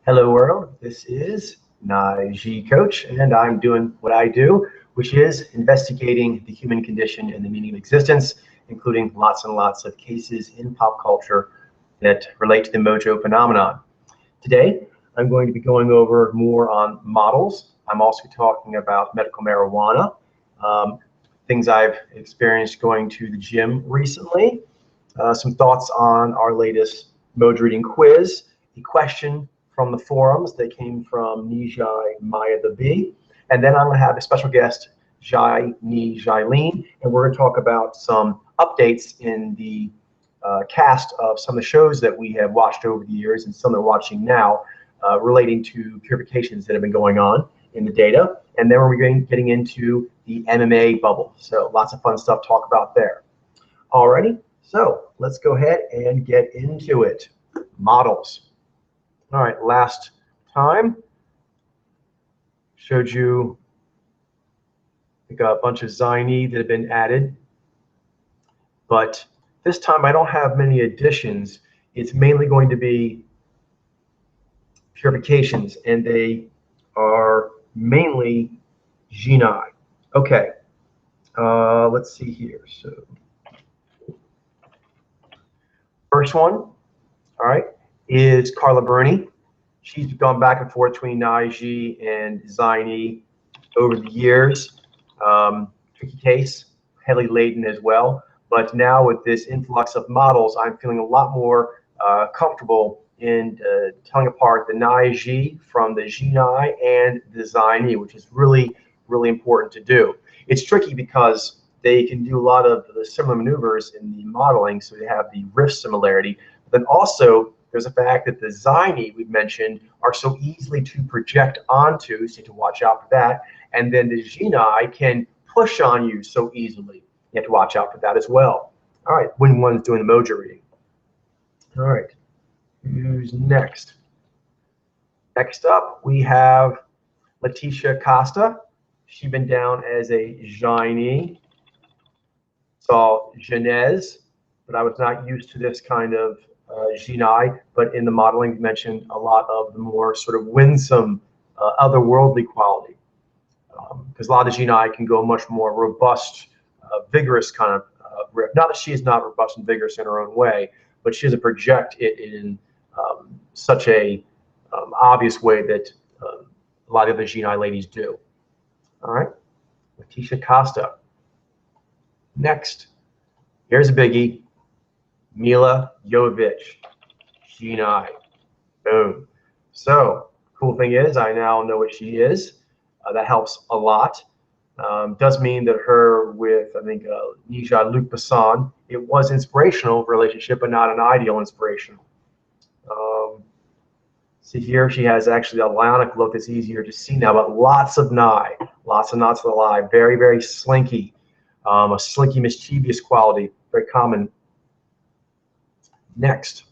Hello world, this is Naiji Coach, and I'm doing what I do, which is investigating the human condition and the meaning of existence, including lots and lots of cases in pop culture that relate to the mojo phenomenon. Today, I'm going to be going over more on models. I'm also talking about medical marijuana, um, things I've experienced going to the gym recently, some thoughts on our latest Mode Reading quiz, a question from the forums that came from Nijai Maya the Bee, and then I'm going to have a special guest, Xailyyne, and we're going to talk about some updates in the cast of some of the shows that we have watched over the years and some that are watching now relating to purifications that have been going on in the data. And then we're getting into the MMA bubble. So lots of fun stuff to talk about there. Alrighty, so let's go ahead and get into it. Models. All right, last time showed you a bunch of Xailyyne that have been added, but this time I don't have many additions. It's mainly going to be purifications, and they are mainly Xailyyne. Okay, let's see here. So first one, all right, is Carla Burney. She's gone back and forth between Naiji and Xailyyne over the years. Tricky case, heavily laden as well. But now with this influx of models, I'm feeling a lot more comfortable in telling apart the Naiji from the Xailyyne and the Xailyyne, which is really, really important to do. It's tricky because they can do a lot of the similar maneuvers in the modeling, so they have the riff similarity. But then also, there's the fact that the Xailyyne we've mentioned are so easily to project onto, so you have to watch out for that. And then the Xailyyne can push on you so easily. You have to watch out for that as well. All right, when one's doing the mojo reading. All right, who's next? Next up, we have Leticia Costa. She's been down as a Xailyyne. Saw Genez, but I was not used to this kind of Xailyyne, but in the modeling mentioned a lot of the more sort of winsome, otherworldly quality. Because a lot of Xailyyne can go much more robust, vigorous kind of riff. Not that she is not robust and vigorous in her own way, but she doesn't project it in such a obvious way that a lot of the Xailyyne ladies do. All right, Leticia Costa. Next, here's a biggie, Mila Jovovich, Xailyyne. Boom. So, cool thing is, I now know what she is. That helps a lot. Does mean that her with, I think, Nija Luc Besson, it was inspirational relationship, but not an ideal inspirational. See here, she has actually a lionic look that's easier to see now, but lots of nye, lots of knots of the lie, very, very slinky, a slinky, mischievous quality, very common. Next,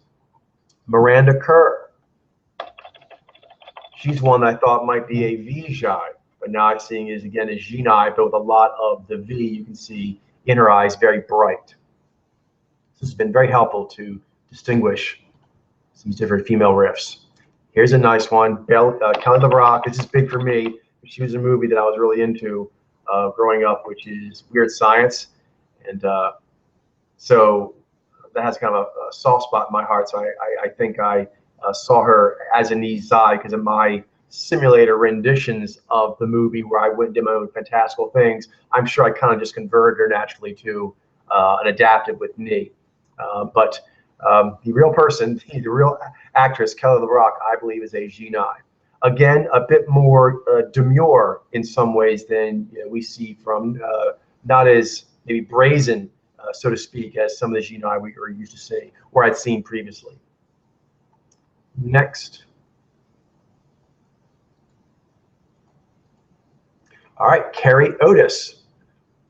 Miranda Kerr. She's one that I thought might be a Vijay, but now I'm seeing is again a Xailyyne, but with a lot of the V you can see in her eyes, very bright. This has been very helpful to distinguish some different female riffs. Here's a nice one, Kelly LeBrock. This is big for me. She was a movie that I was really into growing up, which is Weird Science, and so that has kind of a soft spot in my heart. So I think I saw her as a Nizai because of my simulator renditions of the movie where I went and did my own fantastical things. I'm sure I kind of just converted her naturally to an adaptive with Ni. But the real person, the real actress, Kelly LeBrock, I believe is a Xailyyne. Again, a bit more demure in some ways than we see from, not as maybe brazen, so to speak, as some of the Xailyyne we are used to seeing, or I'd seen previously. Next. All right, Carrie Otis.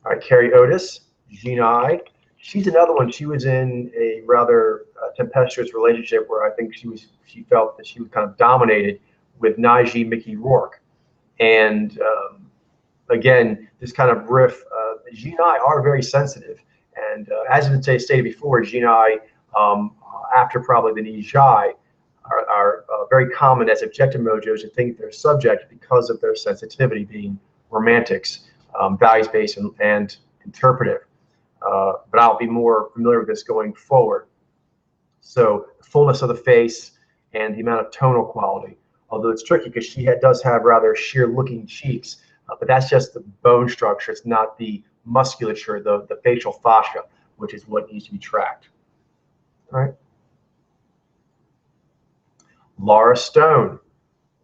All right, Carrie Otis, Xailyyne. She's another one. She was in a rather tempestuous relationship where I think she felt that she was kind of dominated with Naiji Mickey Rourke. And again, this kind of riff, Xailyyne are very sensitive. And as has been stated before, Xailyyne, after probably the Nijai, are very common as objective mojos to think they're subject because of their sensitivity being romantics, values-based and interpretive. But I'll be more familiar with this going forward. So the fullness of the face and the amount of tonal quality. Although it's tricky because she does have rather sheer-looking cheeks, but that's just the bone structure. It's not the musculature, the facial fascia, which is what needs to be tracked. All right. Laura Stone.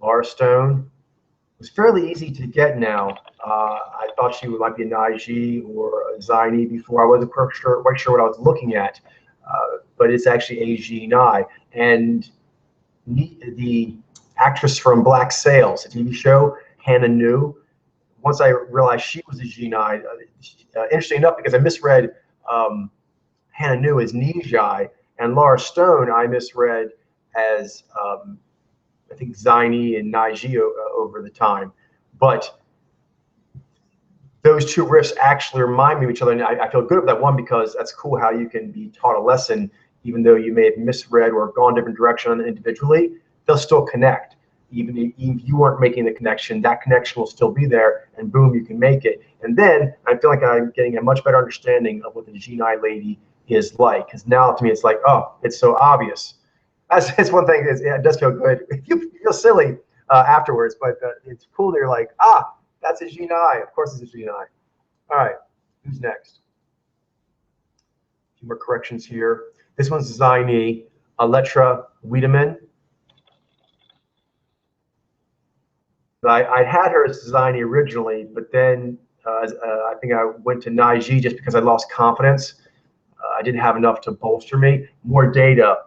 Laura Stone was fairly easy to get now. I thought she might be an IG or a Xailyyne before. I wasn't quite sure what I was looking at, but it's actually a Xailyyne. And the actress from Black Sails, a TV show, Hannah New, once I realized she was a Xailyyne, interesting enough, because I misread Hannah New as Nijai, and Laura Stone I misread as I think Xailyyne and Naiji over the time. But those two riffs actually remind me of each other, and I feel good about that one because that's cool how you can be taught a lesson even though you may have misread or gone different direction individually. They'll still connect. Even if you weren't making the connection, that connection will still be there, and boom, you can make it. And then I feel like I'm getting a much better understanding of what the Xailyyne lady is like, because now to me it's like, oh, it's so obvious. That's one thing. It does feel good. You feel silly afterwards, but it's cool that you're like, ah, that's a Xailyyne. Of course it's a Xailyyne. All right, who's next? A few more corrections here. This one's Xailyyne, Aletra Wiedemann. I had her as Xailyyne originally, but then I think I went to Naiji just because I lost confidence. I didn't have enough to bolster me. More data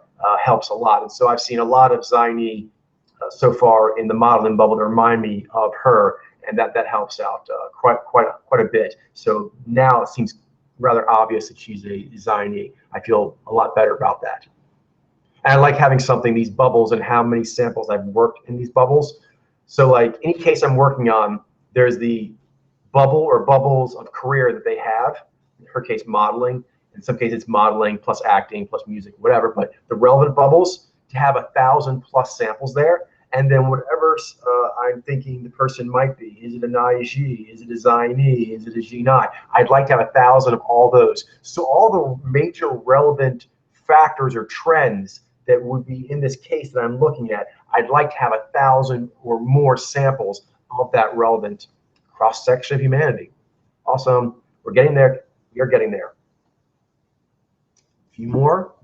helps a lot, and so I've seen a lot of Xailyyne so far in the modeling bubble that remind me of her, and that helps out quite a bit. So now it seems rather obvious that she's a Xailyyne. I feel a lot better about that. And I like having something, these bubbles, and how many samples I've worked in these bubbles. So like any case I'm working on, there's the bubble or bubbles of career that they have. In her case, modeling. In some cases, it's modeling plus acting plus music, whatever. But the relevant bubbles, to have 1,000+ samples there, and then whatever I'm thinking the person might be. Is it a Naiji? Is it a Xailyyne? Is it a Xailyyne? I'd like to have 1,000 of all those. So all the major relevant factors or trends that would be in this case that I'm looking at, I'd like to have 1,000 or more samples of that relevant cross-section of humanity. Awesome. We're getting there. You're getting there. A few more.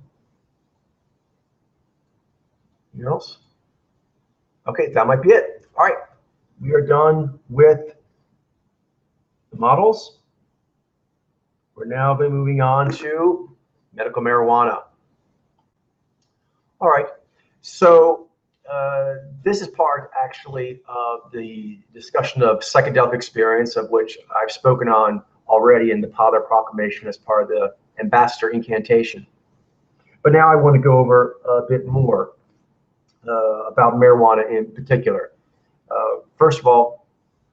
Anything else? Okay, that might be it. All right. We are done with the models. We're now moving on to medical marijuana. All right. So this is part actually of the discussion of psychedelic experience, of which I've spoken on already in the Father Proclamation as part of the Ambassador Incantation. But now I want to go over a bit more about marijuana in particular. First of all,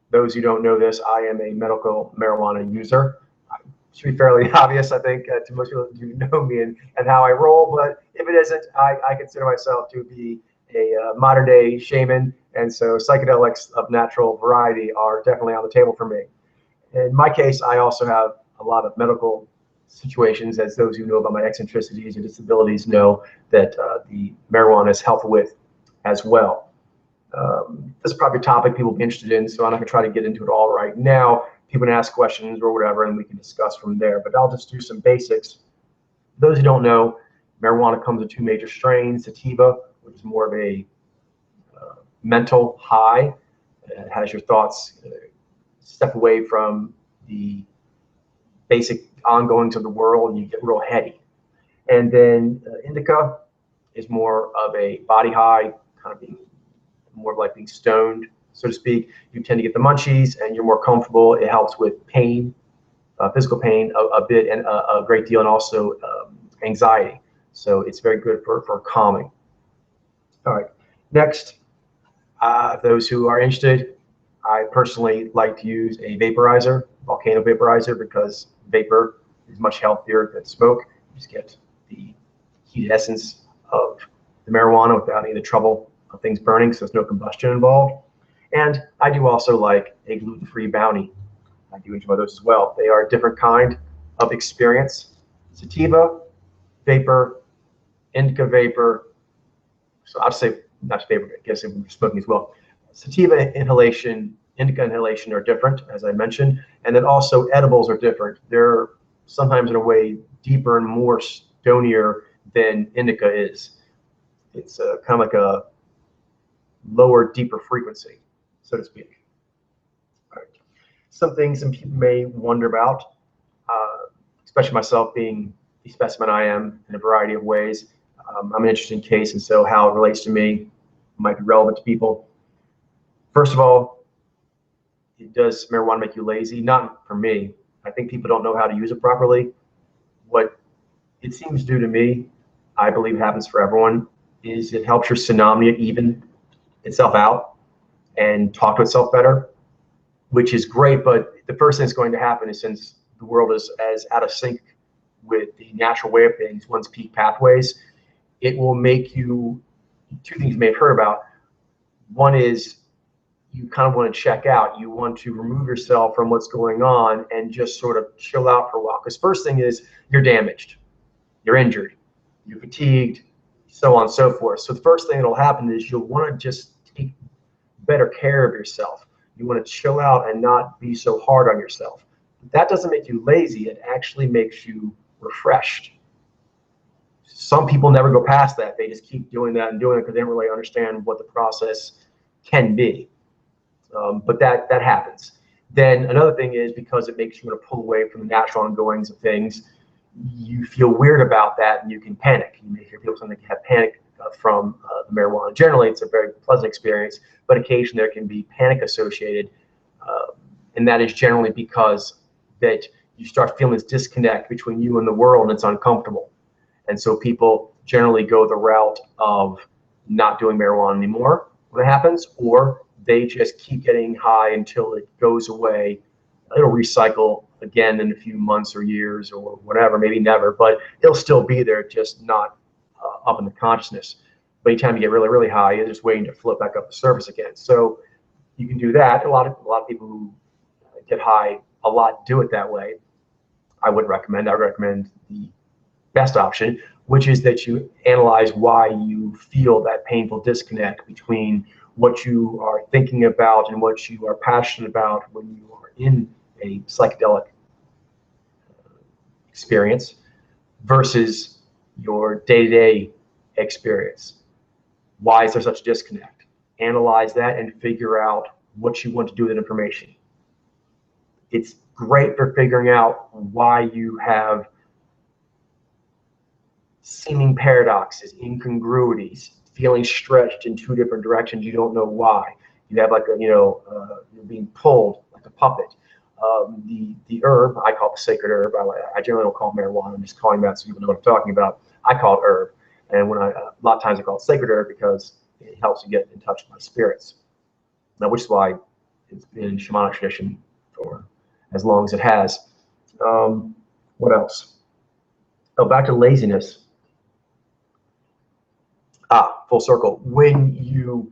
those who don't know this, I am a medical marijuana user. It should be fairly obvious, I think, to most people who know me and how I roll. But if it isn't, I consider myself to be a modern-day shaman, and so psychedelics of natural variety are definitely on the table for me. In my case, I also have a lot of medical situations, as those who know about my eccentricities and disabilities know that the marijuana is helped with as well. This is probably a topic people will be interested in, so I'm not going to try to get into it all right now. People can ask questions or whatever, and we can discuss from there. But I'll just do some basics. Those who don't know, marijuana comes in two major strains: sativa, which is more of a mental high. It has your thoughts step away from the basic ongoings of the world, and you get real heady. And then indica is more of a body high, kind of being more like being stoned, so to speak. You tend to get the munchies, and you're more comfortable. It helps with pain, physical pain a bit, and a great deal, and also anxiety. So it's very good for calming. All right, next, those who are interested, I personally like to use a vaporizer, volcano vaporizer, because vapor is much healthier than smoke. You just get the heated essence of the marijuana without any of the trouble of things burning, so there's no combustion involved. And I do also like a gluten-free bounty. I do enjoy those as well. They are a different kind of experience. Sativa, vapor, indica vapor. So I'd say not vapor, I guess we're smoking as well. Sativa inhalation, indica inhalation are different, as I mentioned. And then also edibles are different. They're sometimes in a way deeper and more stonier than indica is. It's kind of like a lower, deeper frequency, so to speak. All right. Some things some people may wonder about, especially myself being the specimen I am in a variety of ways. I'm an interesting case, and so how it relates to me might be relevant to people. First of all, does marijuana make you lazy? Not for me. I think people don't know how to use it properly. What it seems to do to me, I believe it happens for everyone, is it helps your synapsia even itself out and talk to itself better, which is great. But the first thing that's going to happen is, since the world is as out of sync with the natural way of things, one's peak pathways, it will make you, two things you may have heard about. One is you kind of want to check out. You want to remove yourself from what's going on and just sort of chill out for a while. Because first thing is, you're damaged, you're injured, you're fatigued, so on and so forth. So the first thing that'll happen is you'll want to just take better care of yourself. You want to chill out and not be so hard on yourself. That doesn't make you lazy. It actually makes you refreshed. Some people never go past that. They just keep doing that and doing it because they don't really understand what the process can be. But that happens. Then another thing is, because it makes you want to pull away from the natural ongoings of things, you feel weird about that and you can panic. You may hear people saying they have panic from the marijuana. Generally, it's a very pleasant experience, but occasionally there can be panic associated. And that is generally because that you start feeling this disconnect between you and the world, and it's uncomfortable. And so people generally go the route of not doing marijuana anymore when it happens, or they just keep getting high until it goes away. It'll recycle again in a few months or years or whatever, maybe never, but it'll still be there, just not up in the consciousness. But anytime you get really, really high, you're just waiting to float back up the surface again. So you can do that. A lot of people who get high a lot do it that way. I would recommend the best option, which is that you analyze why you feel that painful disconnect between what you are thinking about and what you are passionate about when you are in a psychedelic experience versus your day-to-day experience. Why is there such a disconnect? Analyze that and figure out what you want to do with that information. It's great for figuring out why you have seeming paradoxes, incongruities, feeling stretched in two different directions. You don't know why. You have like a, you're being pulled like a puppet. The herb, I call it the sacred herb. I generally don't call it marijuana. I'm just calling that so people know what I'm talking about. I call it herb. And when a lot of times I call it sacred herb because it helps you get in touch with my spirits. Now, which is why it's been in shamanic tradition for as long as it has. What else? Oh, back to laziness. Full circle. When you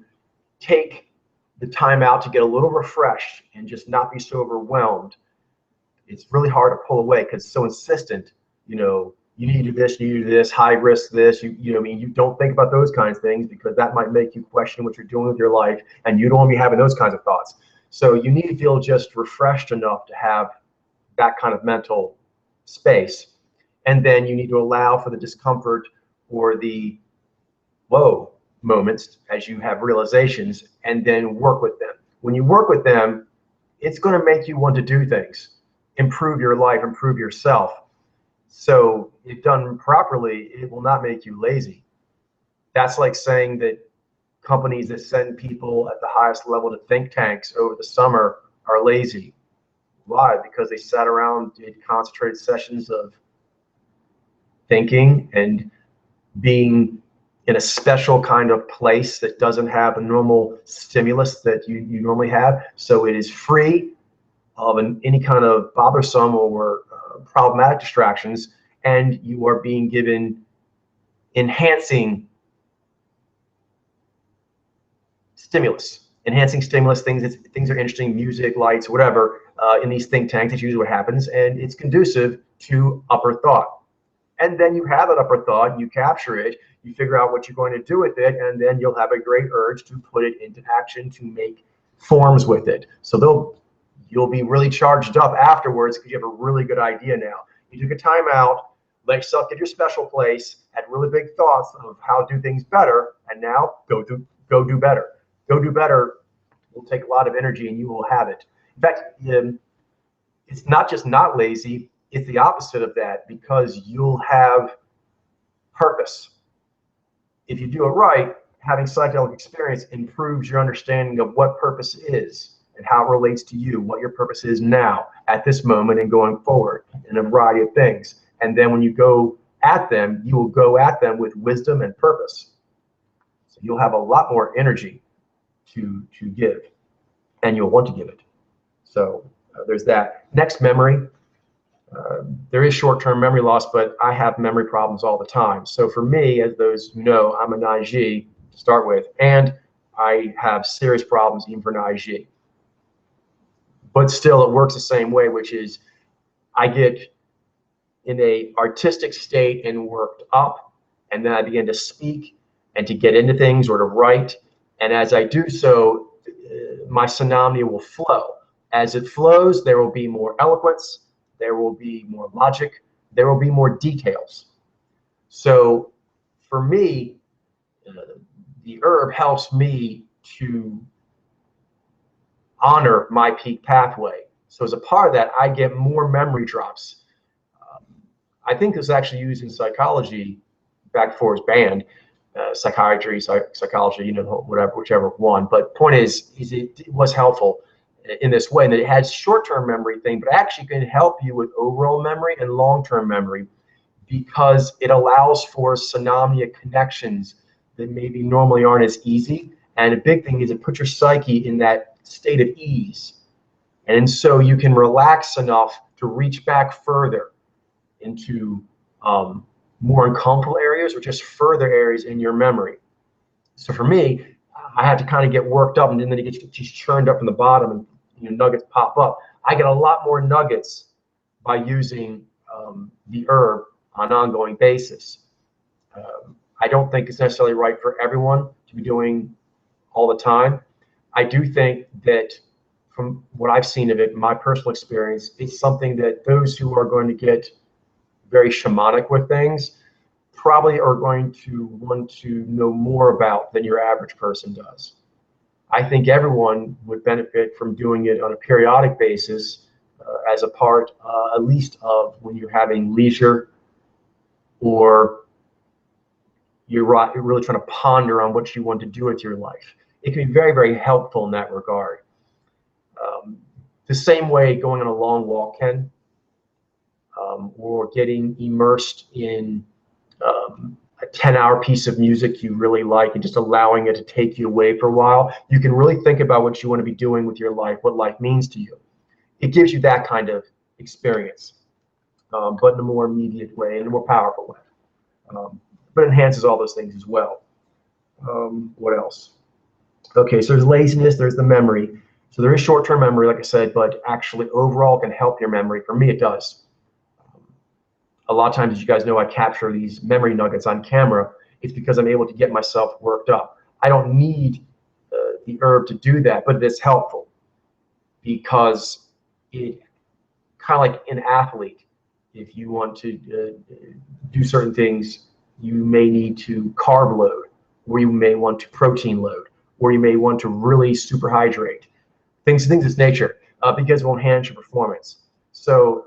take the time out to get a little refreshed and just not be so overwhelmed, it's really hard to pull away because it's so insistent. You need to do this, you need to do this, high risk this. You don't think about those kinds of things because that might make you question what you're doing with your life, and you don't want to be having those kinds of thoughts. So you need to feel just refreshed enough to have that kind of mental space. And then you need to allow for the discomfort or the low moments as you have realizations, and then work with them. When you work with them, it's going to make you want to do things, improve your life, improve yourself. So if done properly, it will not make you lazy. That's like saying that companies that send people at the highest level to think tanks over the summer are lazy. Why? Because they sat around, did concentrated sessions of thinking and being in a special kind of place that doesn't have a normal stimulus that you normally have. So it is free of any kind of bothersome or problematic distractions, and you are being given enhancing stimulus, enhancing stimulus, things are interesting, music, lights, whatever, in these think tanks. That's usually what happens, and it's conducive to upper thought. And then you have that upper thought, you capture it, you figure out what you're going to do with it, and then you'll have a great urge to put it into action, to make forms with it. So you'll be really charged up afterwards because you have a really good idea now. You took a time out, let yourself get your special place, had really big thoughts of how to do things better, and now go do better. Go do better will take a lot of energy, and you will have it. In fact, it's not just not lazy, it's the opposite of that, because you'll have purpose. If you do it right, having psychedelic experience improves your understanding of what purpose is and how it relates to you, what your purpose is now, at this moment, and going forward, in a variety of things. And then when you go at them, you will go at them with wisdom and purpose. So you'll have a lot more energy to give, and you'll want to give it. So there's that. Next, memory. There is short-term memory loss, but I have memory problems all the time. So for me, as those who know, I'm an IG to start with, and I have serious problems even for an IG. But still, it works the same way, which is I get in a artistic state and worked up, and then I begin to speak and to get into things or to write. And as I do so, my phenomena will flow. As it flows, there will be more eloquence, there will be more logic, there will be more details. So for me, the herb helps me to honor my peak pathway. So as a part of that, I get more memory drops. I think this is actually used in psychology, back before it was banned, psychiatry, psychology, you know, whatever, whichever one. But point is it was helpful in this way, and that it has short-term memory thing, but actually can help you with overall memory and long-term memory, because it allows for synaptic connections that maybe normally aren't as easy. And a big thing is it puts your psyche in that state of ease. And so you can relax enough to reach back further into more uncomfortable areas, or just further areas in your memory. So for me, I had to kind of get worked up, and then it gets just churned up from the bottom, and nuggets pop up. I get a lot more nuggets by using the herb on an ongoing basis. I don't think it's necessarily right for everyone to be doing all the time. I do think that from what I've seen of it, my personal experience, it's something that those who are going to get very shamanic with things probably are going to want to know more about than your average person does. I think everyone would benefit from doing it on a periodic basis as a part, at least of when you're having leisure, or you're really trying to ponder on what you want to do with your life. It can be very, very helpful in that regard. The same way going on a long walk can, or getting immersed in a 10-hour piece of music you really like and just allowing it to take you away for a while. You can really think about what you want to be doing with your life, what life means to you. It gives you that kind of experience, but in a more immediate way, in a more powerful way. But enhances all those things as well. What else? Okay, so there's laziness, there's the memory. So there is short-term memory, like I said, but actually overall can help your memory. For me, it does. A lot of times, as you guys know, I capture these memory nuggets on camera. It's because I'm able to get myself worked up. I don't need the herb to do that, but it's helpful, because it kind of like an athlete. If you want to do certain things, you may need to carb load, or you may want to protein load, or you may want to really superhydrate. Things of this nature, because it will enhance your performance. So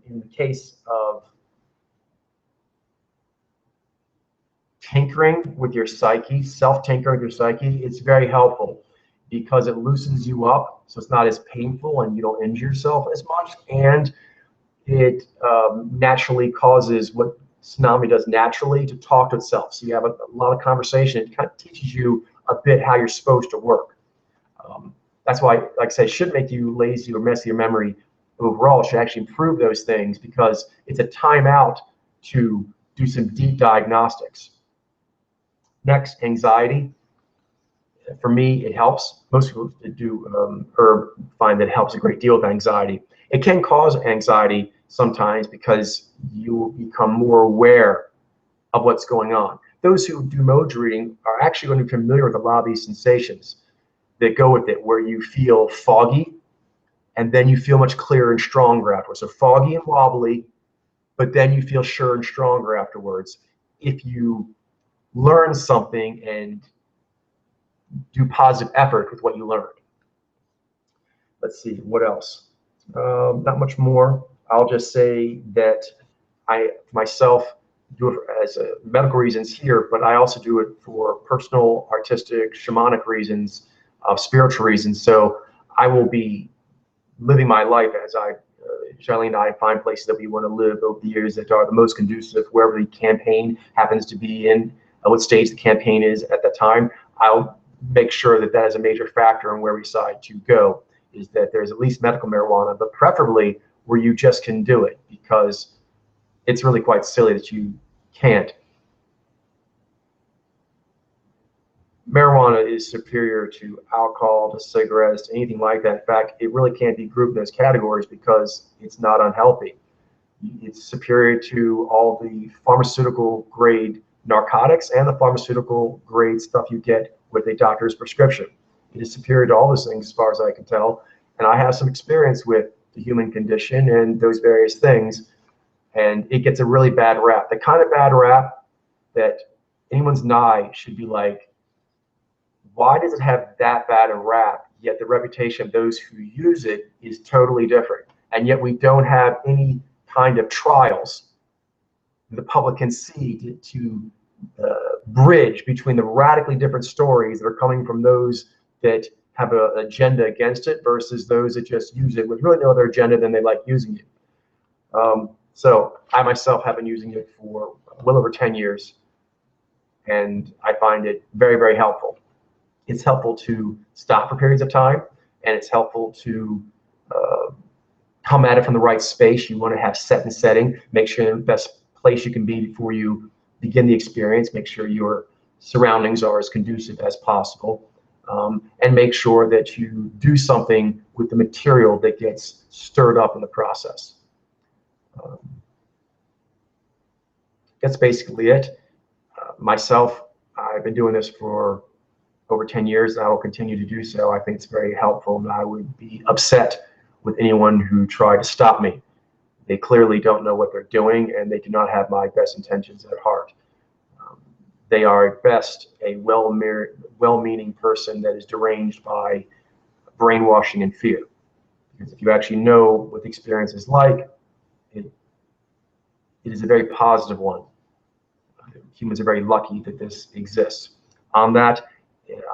in the case of tinkering with your psyche, self-tinkering with your psyche, it's very helpful, because it loosens you up, so it's not as painful and you don't injure yourself as much, and it naturally causes what tsunami does naturally, to talk to itself. So you have a lot of conversation. It kind of teaches you a bit how you're supposed to work. That's why, like I say, it should make you lazy or mess your memory overall. It should actually improve those things, because it's a timeout to do some deep diagnostics. Next, anxiety. For me, it helps. Most people that do herb find that it helps a great deal with anxiety. It can cause anxiety sometimes because you will become more aware of what's going on. Those who do mojo reading are actually going to be familiar with a lot of these sensations that go with it, where you feel foggy and then you feel much clearer and stronger afterwards. So foggy and wobbly, but then you feel sure and stronger afterwards. If you learn something and do positive effort with what you learned. Let's see, what else? Not much more. I'll just say that I myself do it as medical reasons here, but I also do it for personal, artistic, shamanic reasons, spiritual reasons. So I will be living my life as Xailyyne and I find places that we want to live over the years that are the most conducive, wherever the campaign happens to be in, what stage the campaign is at that time. I'll make sure that that is a major factor in where we decide to go, is that there's at least medical marijuana, but preferably where you just can do it, because it's really quite silly that you can't. Marijuana is superior to alcohol, to cigarettes, to anything like that. In fact, it really can't be grouped in those categories because it's not unhealthy. It's superior to all the pharmaceutical grade narcotics and the pharmaceutical grade stuff you get with a doctor's prescription. It is superior to all those things as far as I can tell. And I have some experience with the human condition and those various things. And it gets a really bad rap. The kind of bad rap that anyone's nigh should be like, why does it have that bad a rap, yet the reputation of those who use it is totally different? And yet we don't have any kind of trials the public can see to bridge between the radically different stories that are coming from those that have an agenda against it versus those that just use it with really no other agenda than they like using it. So I myself have been using it for well over 10 years, and I find it very, very helpful. It's helpful to stop for periods of time, and it's helpful to come at it from the right space. You want to have set and setting. Make sure you're in the best place you can be before you begin the experience. Make sure your surroundings are as conducive as possible. And make sure that you do something with the material that gets stirred up in the process. That's basically it. Myself, I've been doing this for over 10 years, and I will continue to do so. I think it's very helpful, and I would be upset with anyone who tried to stop me. They clearly don't know what they're doing, and they do not have my best intentions at heart. They are at best a well-meaning person that is deranged by brainwashing and fear. Because if you actually know what the experience is like, it is a very positive one. Humans are very lucky that this exists. On that,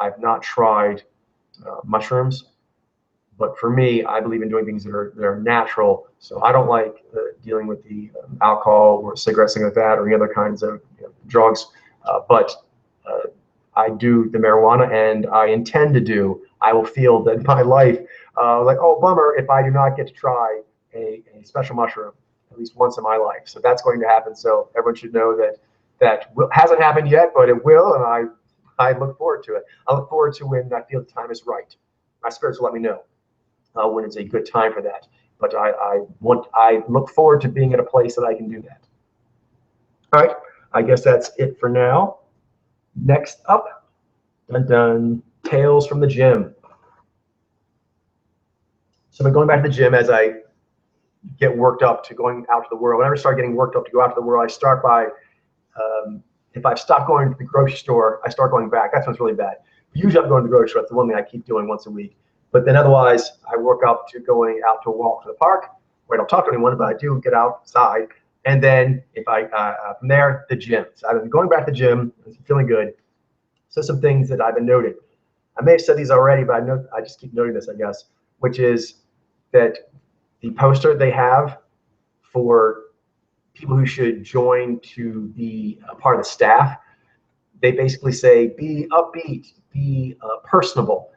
I've not tried mushrooms, but for me, I believe in doing things that are natural. So I don't like dealing with the alcohol or cigarettes, things like that, or any other kinds of drugs. But I do the marijuana, and I intend to do. I will feel that my life, like, oh, bummer if I do not get to try a special mushroom at least once in my life. So that's going to happen. So everyone should know that hasn't happened yet, but it will, and I look forward to it. I look forward to when I feel the time is right. My spirits will let me know when it's a good time for that. But I look forward to being at a place that I can do that. All right, I guess that's it for now. Next up, Tales from the Gym. So I've been going back to the gym as I get worked up to going out to the world. Whenever I start getting worked up to go out to the world, I start by, if I've stopped going to the grocery store, I start going back. That's what's really bad. Usually I'm going to the grocery store. That's the one thing I keep doing once a week. But then otherwise, I work up to going out to a walk to the park, where I don't talk to anyone, but I do get outside. And then if from there, the gym. So I've been going back to the gym, feeling good. So some things that I've been noting. I may have said these already, but I just keep noting this, I guess, which is that the poster they have for people who should join to be a part of the staff, they basically say, be upbeat, be personable.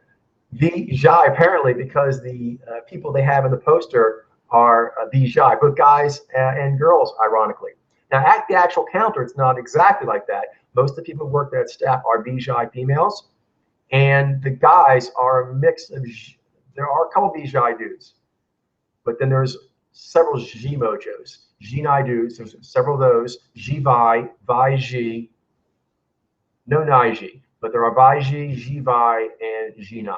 Be shy, apparently, because the people they have in the poster are be shy, both guys and girls, ironically. Now, at the actual counter, it's not exactly like that. Most of the people who work there at staff are be shy females, And the guys are a mix of, there are a couple of these Xai dudes, but then there's several Xi mojos. Xi Nai dudes, there's several of those. Xi Vai, Vai Xi, no Nai Xi, but there are Vai Xi, Xi Vai, and Xi Nai.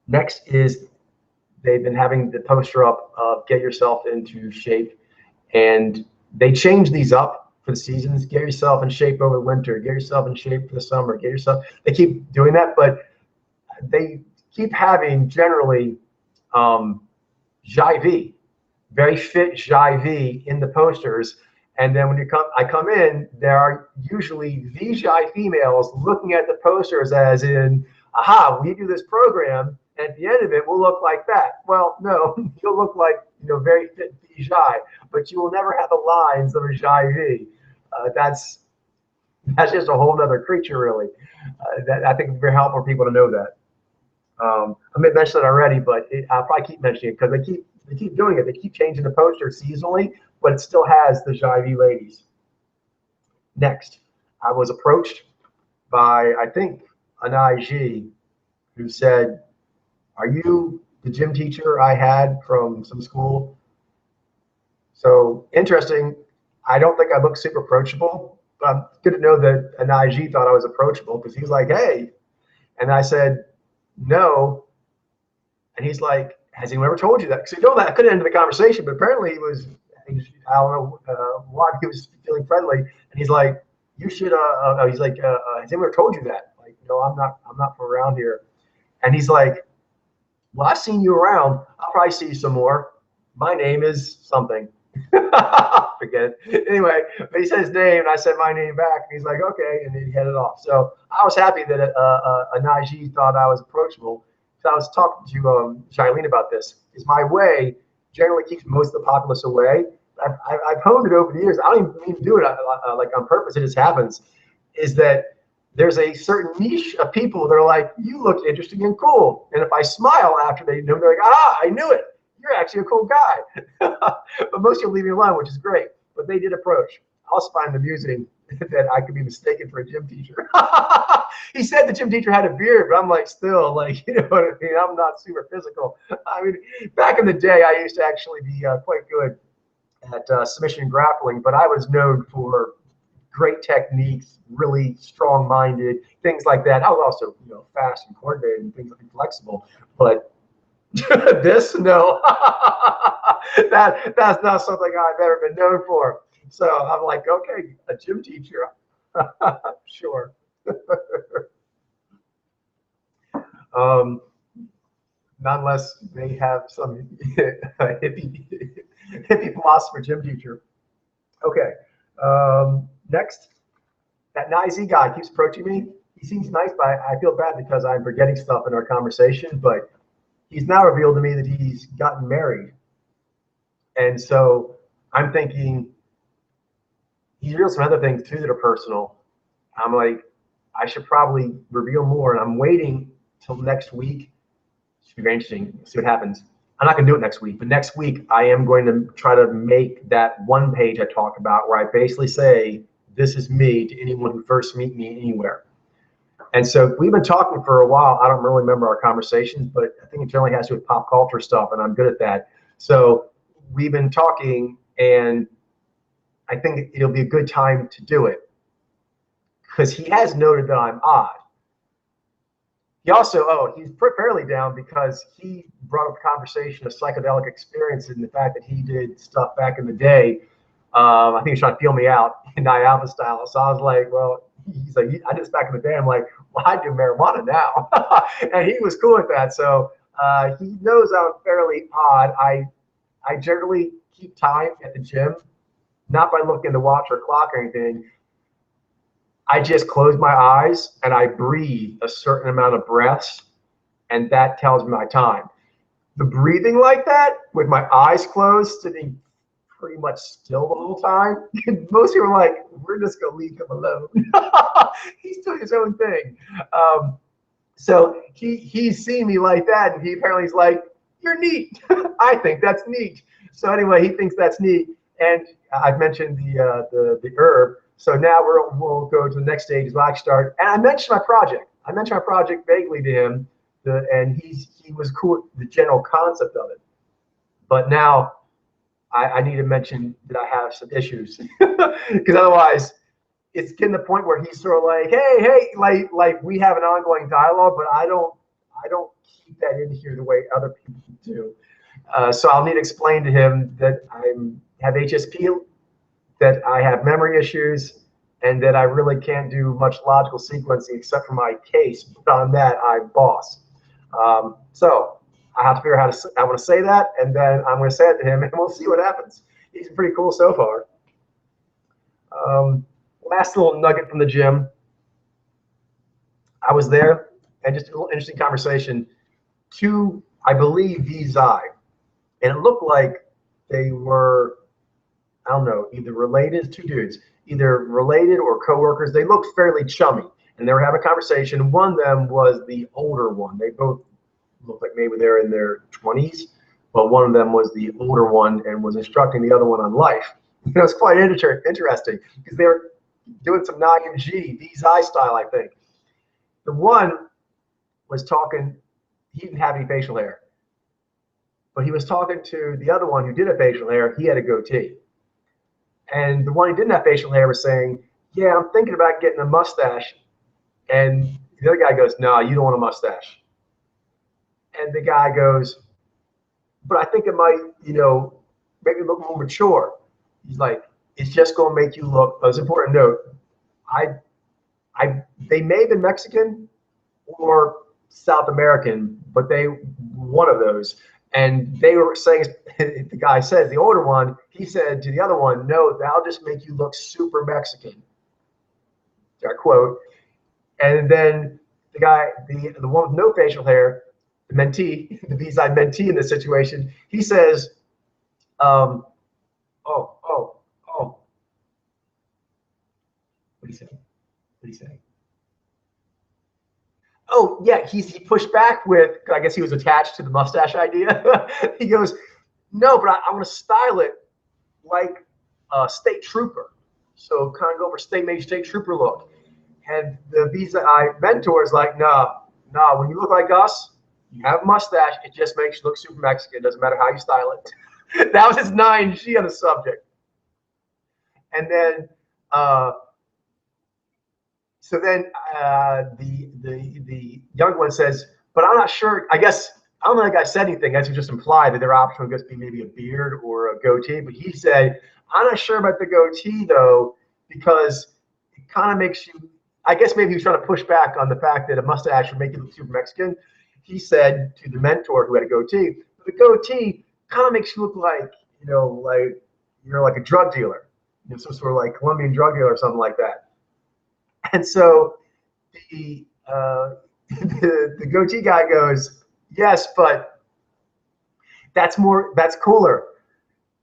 Next is they've been having the poster up of get yourself into shape, and they change these up for the seasons. Get yourself in shape over winter, get yourself in shape for the summer, get yourself, they keep doing that, but they keep having generally Xai V, very fit Xai V in the posters. And then when I come in, there are usually these Xai females looking at the posters as in, aha, we do this program, and at the end of it, we'll look like that. Well, no, you'll look like, you know, very fit Xai, but you will never have the lines of a Xai V. That's just a whole other creature, really. That I think it's very helpful for people to know that. I may have mentioned it already, but I'll probably keep mentioning it because they keep doing it. They keep changing the poster seasonally, but it still has the Xai V ladies. Next, I was approached by, I think, an IG who said, "Are you the gym teacher I had from some school?" So interesting. I don't think I look super approachable, but I'm good to know that an IG thought I was approachable because he's like, "Hey," and I said, "No," and he's like, "Has anyone ever told you that?" Because you know that I couldn't end the conversation, but apparently he was, I don't know why he was feeling friendly, and he's like, "You should." He's like, "Has anyone ever told you that?" Like, no, I'm not from around here, and he's like, "Well, I've seen you around. I'll probably see you some more. My name is something." Forget it. Anyway, but he said his name, and I said my name back, and he's like, "Okay," and then he headed off. So I was happy that a Naiji thought I was approachable. So I was talking to Xailyyne about this. Is my way generally keeps most of the populace away. I've honed it over the years. I don't even mean to do it like on purpose. It just happens. Is that there's a certain niche of people that are like, "You look interesting and cool," and if I smile after they know, they're like, "Ah, I knew it. You're actually a cool guy." But most people leave me alone, which is great. But they did approach. I also find it amusing that I could be mistaken for a gym teacher. He said the gym teacher had a beard, but I'm like, still, like, you know what I mean? I'm not super physical. I mean, back in the day, I used to actually be quite good at submission and grappling, but I was known for great techniques, really strong-minded, things like that. I was also, you know, fast and coordinated and things like flexible, but this, no, that's not something I've ever been known for. So I'm like, okay, a gym teacher, sure. Not unless they have some hippie philosopher gym teacher. Okay. Next, that Nizy guy keeps approaching me. He seems nice, but I feel bad because I'm forgetting stuff in our conversation. But he's now revealed to me that he's gotten married. And so I'm thinking he's revealed some other things too that are personal. I'm like, I should probably reveal more. And I'm waiting till next week. It should be very interesting. See what happens. I'm not going to do it next week, but next week I am going to try to make that one page I talk about where I basically say, this is me to anyone who first meet me anywhere. And so we've been talking for a while. I don't really remember our conversations, but I think it generally has to do with pop culture stuff, and I'm good at that. So we've been talking, and I think it'll be a good time to do it because he has noted that I'm odd. He also, he's fairly down because he brought up a conversation of psychedelic experiences and the fact that he did stuff back in the day. I think he's trying to feel me out in Night Alpha style. So I was like, well, he's like, I did this back in the day. I'm like, well, I do marijuana now. And he was cool with that. So he knows I'm fairly odd. I generally keep time at the gym, not by looking at the watch or clock or anything. I just close my eyes and I breathe a certain amount of breaths, and that tells me my time. The breathing like that, with my eyes closed, sitting pretty much still the whole time, most people are like, we're just going to leave him alone. He's doing his own thing. So he's seen me like that, and he apparently is like, you're neat. I think that's neat. So anyway, he thinks that's neat. And I've mentioned the herb. So now we'll go to the next stage, we'll actually start. And I mentioned my project. I mentioned my project vaguely to him, and he was cool with the general concept of it. But now I need to mention that I have some issues, because otherwise it's getting to the point where he's sort of like, hey, like we have an ongoing dialogue, but I don't keep that in here the way other people do. So I'll need to explain to him that I have HSP, that I have memory issues, and that I really can't do much logical sequencing except for my case. But on that, I'm boss. So I have to figure out how I want to say that, and then I'm going to say it to him, and we'll see what happens. He's pretty cool so far. Last little nugget from the gym. I was there, and just a little interesting conversation. Two, I believe, Xailyyne, and it looked like they were, I don't know, either related, two dudes, either related or coworkers. They looked fairly chummy, and they were having a conversation. One of them was the older one. They both looked like maybe they're in their 20s, but one of them was the older one and was instructing the other one on life. It was quite interesting because they were doing some noggin G, Xailyyne style, I think. The one was talking, he didn't have any facial hair, but he was talking to the other one who did have facial hair. He had a goatee. And the one who didn't have facial hair was saying, yeah, I'm thinking about getting a mustache. And the other guy goes, no, you don't want a mustache. And the guy goes, but I think it might, make you look more mature. He's like, it's just going to make you look, as an important note, they may have been Mexican or South American, but one of those. And they were saying, the guy says, the older one, he said to the other one, no, that'll just make you look super Mexican. I quote. And then the guy, the one with no facial hair, the mentee, the Xailyyne mentee in this situation, he says, oh. What did he say? Oh, yeah, he pushed back with, I guess he was attached to the mustache idea. He goes, no, but I want to style it like a state trooper. So kind of go for state trooper look. And the Xailyyne mentor is like, no, when you look like us, you have a mustache, it just makes you look super Mexican. It doesn't matter how you style it. That was his 9G on the subject. And then, so then the young one says, but I'm not sure, I don't think I said anything. That's just implied that their option would just be maybe a beard or a goatee. But he said, I'm not sure about the goatee, though, because it kind of makes you, I guess maybe he was trying to push back on the fact that a mustache would make you look super Mexican. He said to the mentor who had a goatee, the goatee kind of makes you look like, like you're like a drug dealer, some sort of like Colombian drug dealer or something like that. And so the goatee guy goes, yes, but that's cooler.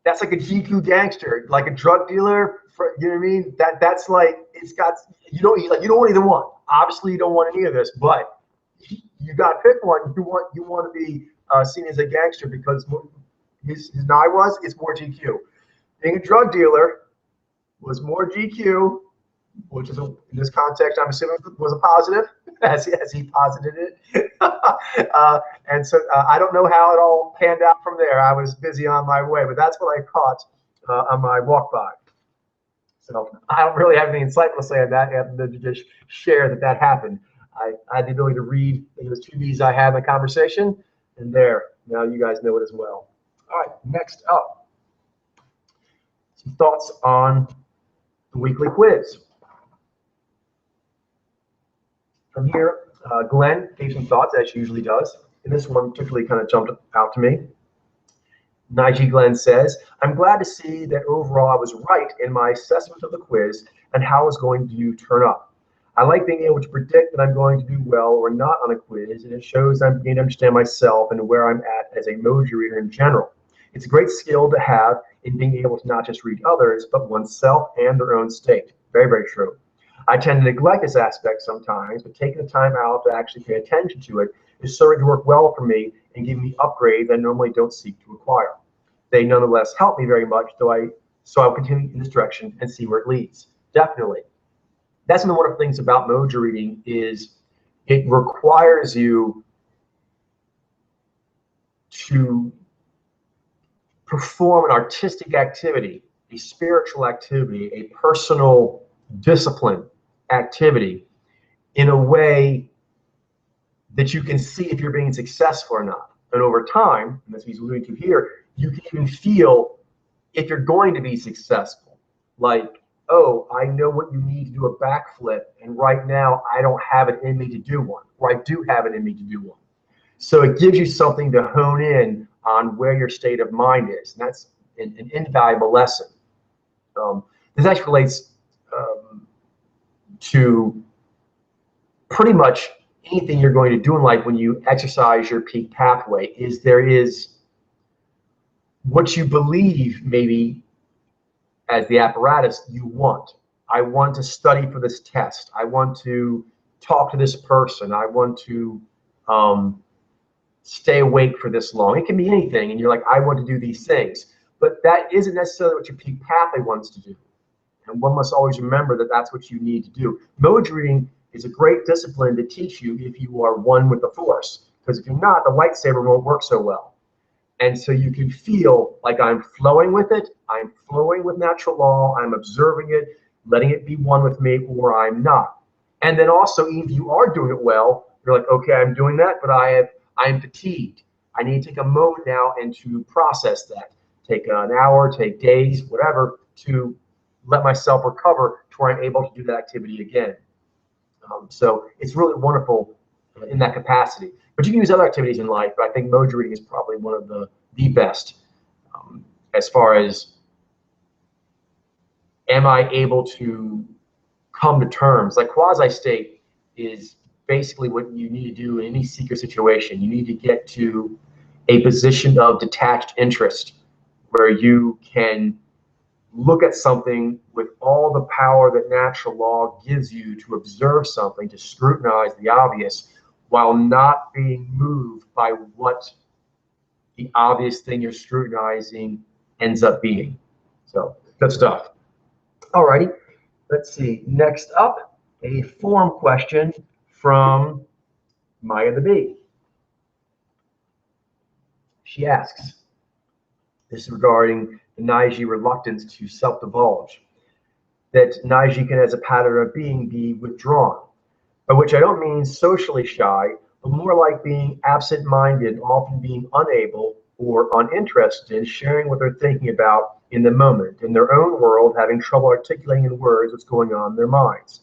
That's like a GQ gangster, like a drug dealer. You know what I mean? That's like, it's got, you don't want either one. Obviously, you don't want any of this, but you got to pick one. You want to be seen as a gangster because his nigh it's more GQ. Being a drug dealer was more GQ, which is in this context, I'm assuming was a positive, as he posited it. And so I don't know how it all panned out from there. I was busy on my way, but that's what I caught on my walk by. So I don't really have anything insightful to say on that, other than to just share that happened. I had the ability to read those two V's I had in the conversation, and now you guys know it as well. All right, next up, some thoughts on the weekly quiz. From here, Glenn gave some thoughts, as she usually does, and this one particularly kind of jumped out to me. Nige Glenn says, I'm glad to see that overall I was right in my assessment of the quiz and how I was going to turn up. I like being able to predict that I'm going to do well or not on a quiz, and it shows I'm beginning to understand myself and where I'm at as a emoji reader in general. It's a great skill to have in being able to not just read others, but oneself and their own state. Very, very true. I tend to neglect this aspect sometimes, but taking the time out to actually pay attention to it is starting to work well for me and give me upgrades I normally don't seek to acquire. They nonetheless help me very much, so I'll continue in this direction and see where it leads. definitely. That's one of the things about mojo reading is it requires you to perform an artistic activity, a spiritual activity, a personal discipline activity in a way that you can see if you're being successful or not. And over time, and that's what he's alluding to here, you can even feel if you're going to be successful. Like, oh, I know what you need to do a backflip, and right now I don't have it in me to do one, or I do have it in me to do one. So it gives you something to hone in on where your state of mind is. And that's an invaluable lesson. This actually relates to pretty much anything you're going to do in life when you exercise your peak pathway. Is there is what you believe maybe as the apparatus you want. I want to study for this test. I want to talk to this person. I want to stay awake for this long. It can be anything, and you're like, I want to do these things. But that isn't necessarily what your peak pathway wants to do. And one must always remember that that's what you need to do. Mojo reading is a great discipline to teach you if you are one with the force. Because if you're not, the lightsaber won't work so well. And so you can feel like I'm flowing with it. I'm flowing with natural law. I'm observing it, letting it be one with me, or I'm not. And then also, if you are doing it well, you're like, okay, I'm doing that, but I'm fatigued. I need to take a moment now and to process that. Take an hour, take days, whatever, to let myself recover to where I'm able to do that activity again. So it's really wonderful in that capacity. But you can use other activities in life, but I think mojo reading is probably one of the best as far as, am I able to come to terms? Like quasi-state is basically what you need to do in any seeker situation. You need to get to a position of detached interest where you can look at something with all the power that natural law gives you to observe something, to scrutinize the obvious, while not being moved by what the obvious thing you're scrutinizing ends up being. So, good stuff. Alrighty, let's see. Next up, a form question from Maya the Bee. She asks, this is regarding the Xailyyne reluctance to self-divulge, that Xailyyne can, as a pattern of being, be withdrawn, by which I don't mean socially shy, but more like being absent-minded, often being unable or uninterested in sharing what they're thinking about in the moment, in their own world, having trouble articulating in words what's going on in their minds.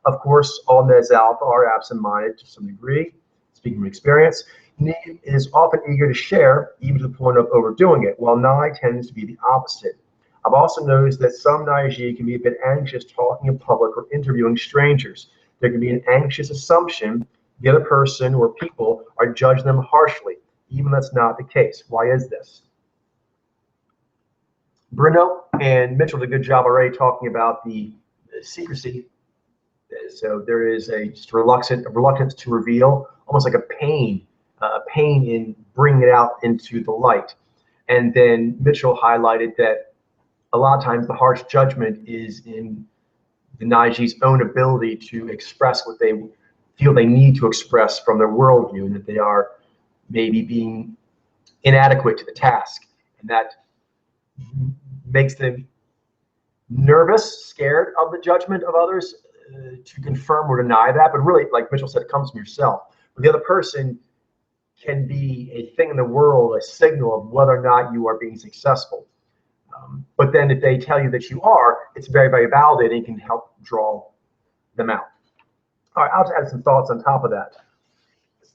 Of course, all Nez Alpha are absent-minded to some degree, speaking from experience. Ni is often eager to share, even to the point of overdoing it, while Nai tends to be the opposite. I've also noticed that some Xailyyne can be a bit anxious talking in public or interviewing strangers. There can be an anxious assumption the other person or people are judging them harshly, even that's not the case. Why is this? Bruno and Mitchell did a good job already talking about the secrecy. So there is a just reluctance to reveal, almost like a pain in bringing it out into the light. And then Mitchell highlighted that a lot of times the harsh judgment is in the Xaillyne's own ability to express what they feel they need to express from their worldview, and that they are maybe being inadequate to the task. And that makes them nervous, scared of the judgment of others, to confirm or deny that. But really, like Mitchell said, it comes from yourself. But the other person can be a thing in the world, a signal of whether or not you are being successful. But then if they tell you that you are, it's very, very validating and can help draw them out. All right, I'll just add some thoughts on top of that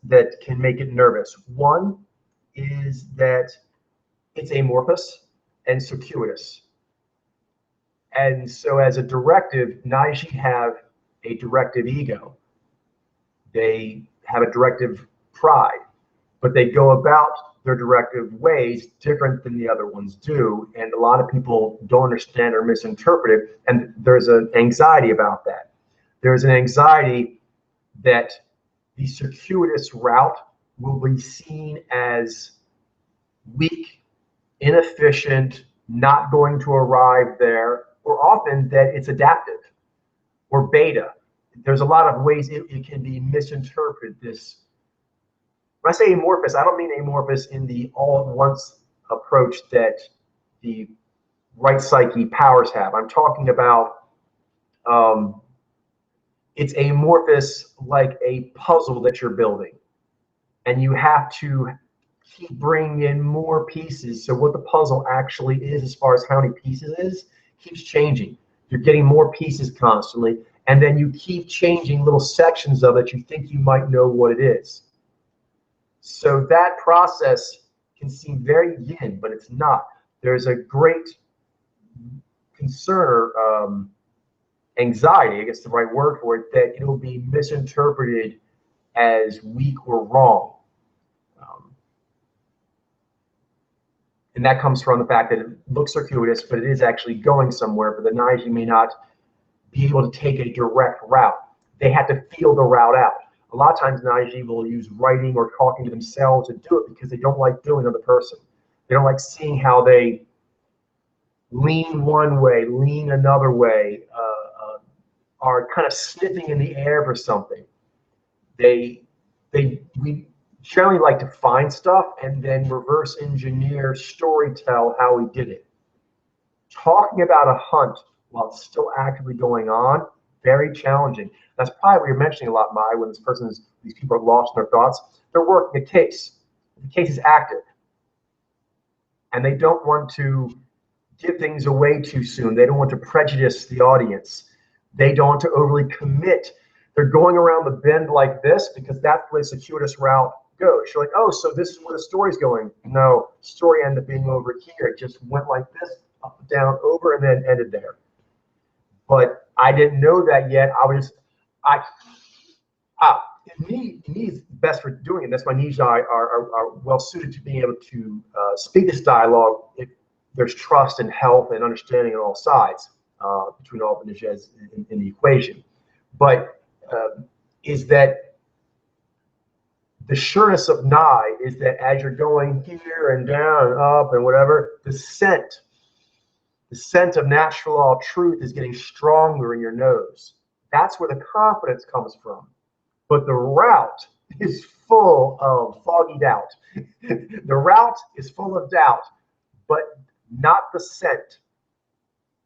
that can make it nervous. One is that it's amorphous and circuitous. And so as a directive, Xailyyne have a directive ego. They have a directive pride, but they go about their directive ways different than the other ones do. And a lot of people don't understand or misinterpret it. And there's an anxiety about that. There's an anxiety that the circuitous route will be seen as weak, inefficient, not going to arrive there, or often that it's adaptive. or beta. There's a lot of ways it can be misinterpreted. This, when I say amorphous, I don't mean amorphous in the all-at-once approach that the right psyche powers have. I'm talking about it's amorphous like a puzzle that you're building, and you have to keep bringing in more pieces. So what the puzzle actually is, as far as how many pieces is, keeps changing. You're getting more pieces constantly, and then you keep changing little sections of it. You think you might know what it is. So that process can seem very yin, but it's not. There's a great concern or anxiety, I guess the right word for it, that it'll be misinterpreted as weak or wrong. And that comes from the fact that it looks circuitous, but it is actually going somewhere. But the Naiji may not be able to take a direct route. They have to feel the route out. A lot of times Naiji will use writing or talking to themselves to do it because they don't like doing another person. They don't like seeing how they lean one way, lean another way, are kind of sniffing in the air for something. We generally like to find stuff and then reverse engineer, story tell how we did it. Talking about a hunt while it's still actively going on, very challenging. That's probably what you're mentioning a lot, Mai, when these people are lost in their thoughts. They're working a case. The case is active. And they don't want to give things away too soon. They don't want to prejudice the audience. They don't want to overly commit. They're going around the bend like this because that's the way the circuitous route goes. You're like, oh, so this is where the story's going. No, story ended up being over here. It just went like this, up, down, over, and then ended there. But I didn't know that yet. Me is best for doing it. That's why Nijai are well suited to being able to speak this dialogue if there's trust and health and understanding on all sides between all the Nijais in the equation. But is that the sureness of Nai is that as you're going here and down and up and whatever, the scent of natural law truth is getting stronger in your nose. That's where the confidence comes from. But the route is full of foggy doubt. The route is full of doubt, but not the scent.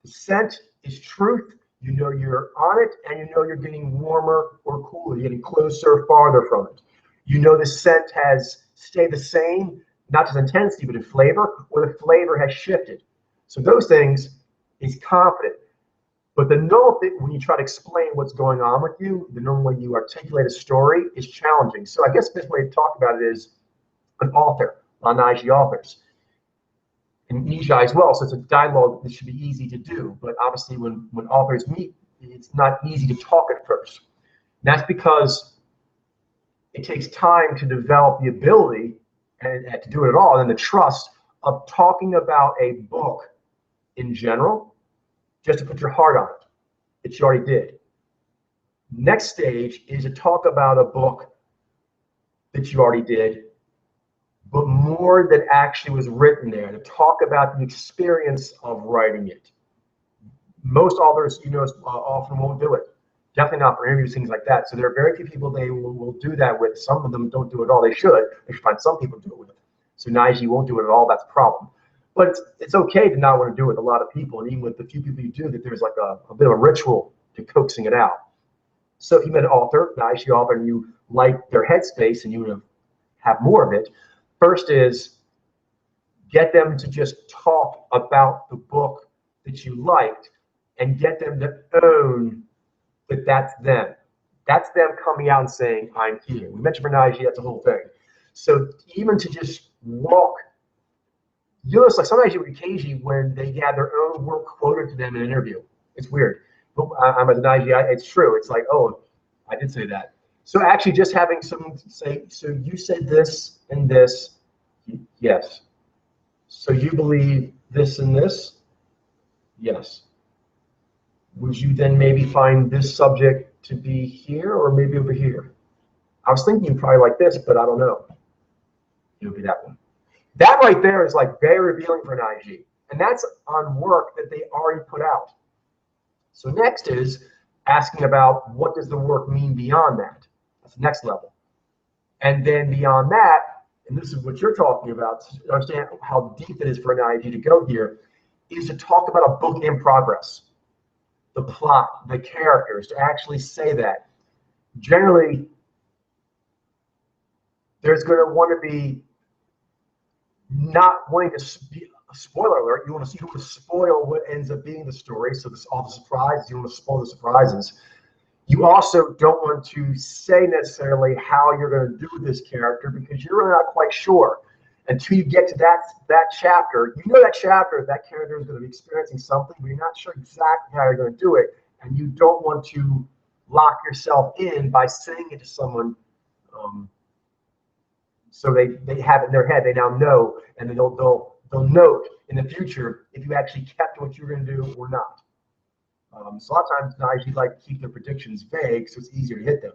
The scent is truth. You know you're on it, and you know you're getting warmer or cooler. You're getting closer or farther from it. You know the scent has stayed the same, not just intensity, but in flavor, or the flavor has shifted. So those things is confident. But the normal thing, when you try to explain what's going on with you, the normal way you articulate a story is challenging. So I guess the best way to talk about it is an author, Naiji authors, and Nijai as well. So it's a dialogue that should be easy to do. But obviously when authors meet, it's not easy to talk at first. And that's because it takes time to develop the ability and to do it at all, and the trust of talking about a book in general, just to put your heart on it, that you already did. Next stage is to talk about a book that you already did, but more that actually was written there, to talk about the experience of writing it. Most authors, often won't do it. Definitely not for interviews, things like that. So there are very few people they will do that with. Some of them don't do it at all. They should. They should find some people to do it with. So Naiji won't do it at all. That's a problem. But it's okay to not want to do it with a lot of people. And even with the few people you do, that there's like a bit of a ritual to coaxing it out. So if you met an author, Naiji author, and you like their headspace and you want to have more of it, first is get them to just talk about the book that you liked and get them to own that that's them. That's them coming out and saying, I'm here. We mentioned for Naiji, that's the whole thing. So even to just walk, it's like sometimes you would occasionally when they have their own work quoted to them in an interview. It's weird. But I'm a Naiji, it's true. It's like, oh, I did say that. So actually just having someone say, so you said this and this, yes. So you believe this and this? Yes. Would you then maybe find this subject to be here or maybe over here? I was thinking probably like this, but I don't know. It would be that one. That right there is like very revealing for an IG. And that's on work that they already put out. So next is asking about what does the work mean beyond that. That's the next level. And then beyond that, and this is what you're talking about, to understand how deep it is for an IG to go here, is to talk about a book in progress, the plot, the characters, to actually say that. Generally, there's going to want to be not wanting to be a spoiler alert. You want to spoil what ends up being the story. So all the surprises, you want to spoil the surprises. You also don't want to say necessarily how you're going to do this character, because you're really not quite sure until you get to that chapter. You know that chapter, that character is going to be experiencing something, but you're not sure exactly how you're going to do it, and you don't want to lock yourself in by saying it to someone. So they have it in their head. They now know, and they'll note in the future if you actually kept what you were going to do or not. So a lot of times, IG like to keep their predictions vague, so it's easier to hit them.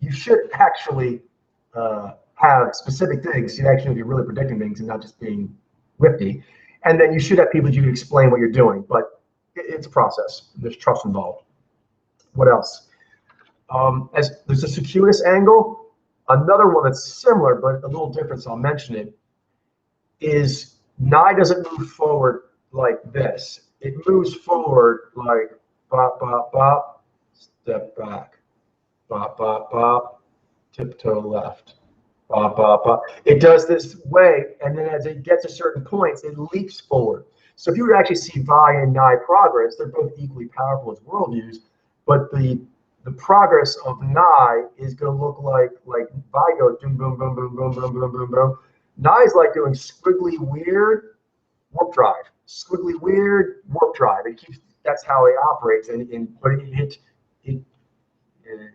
You should actually have specific things. You actually be really predicting things and not just being whippy. And then you should have people that you can explain what you're doing. But it's a process. There's trust involved. What else? As there's a circuitous angle. Another one that's similar but a little different, so I'll mention it, is Nye doesn't move forward like this. It moves forward like bop, bop, bop, step back, bop, bop, bop, tiptoe left, bop, bop, bop. It does this way, and then as it gets to certain points, it leaps forward. So if you were to actually see Vi and Nye progress, they're both equally powerful as worldviews, but the progress of Nye is going to look like Vi goes boom, boom, boom, boom, boom, boom, boom, boom, boom. Nye's like doing squiggly weird warp drive. Squiggly weird warp drive. It keeps, that's how it operates, but it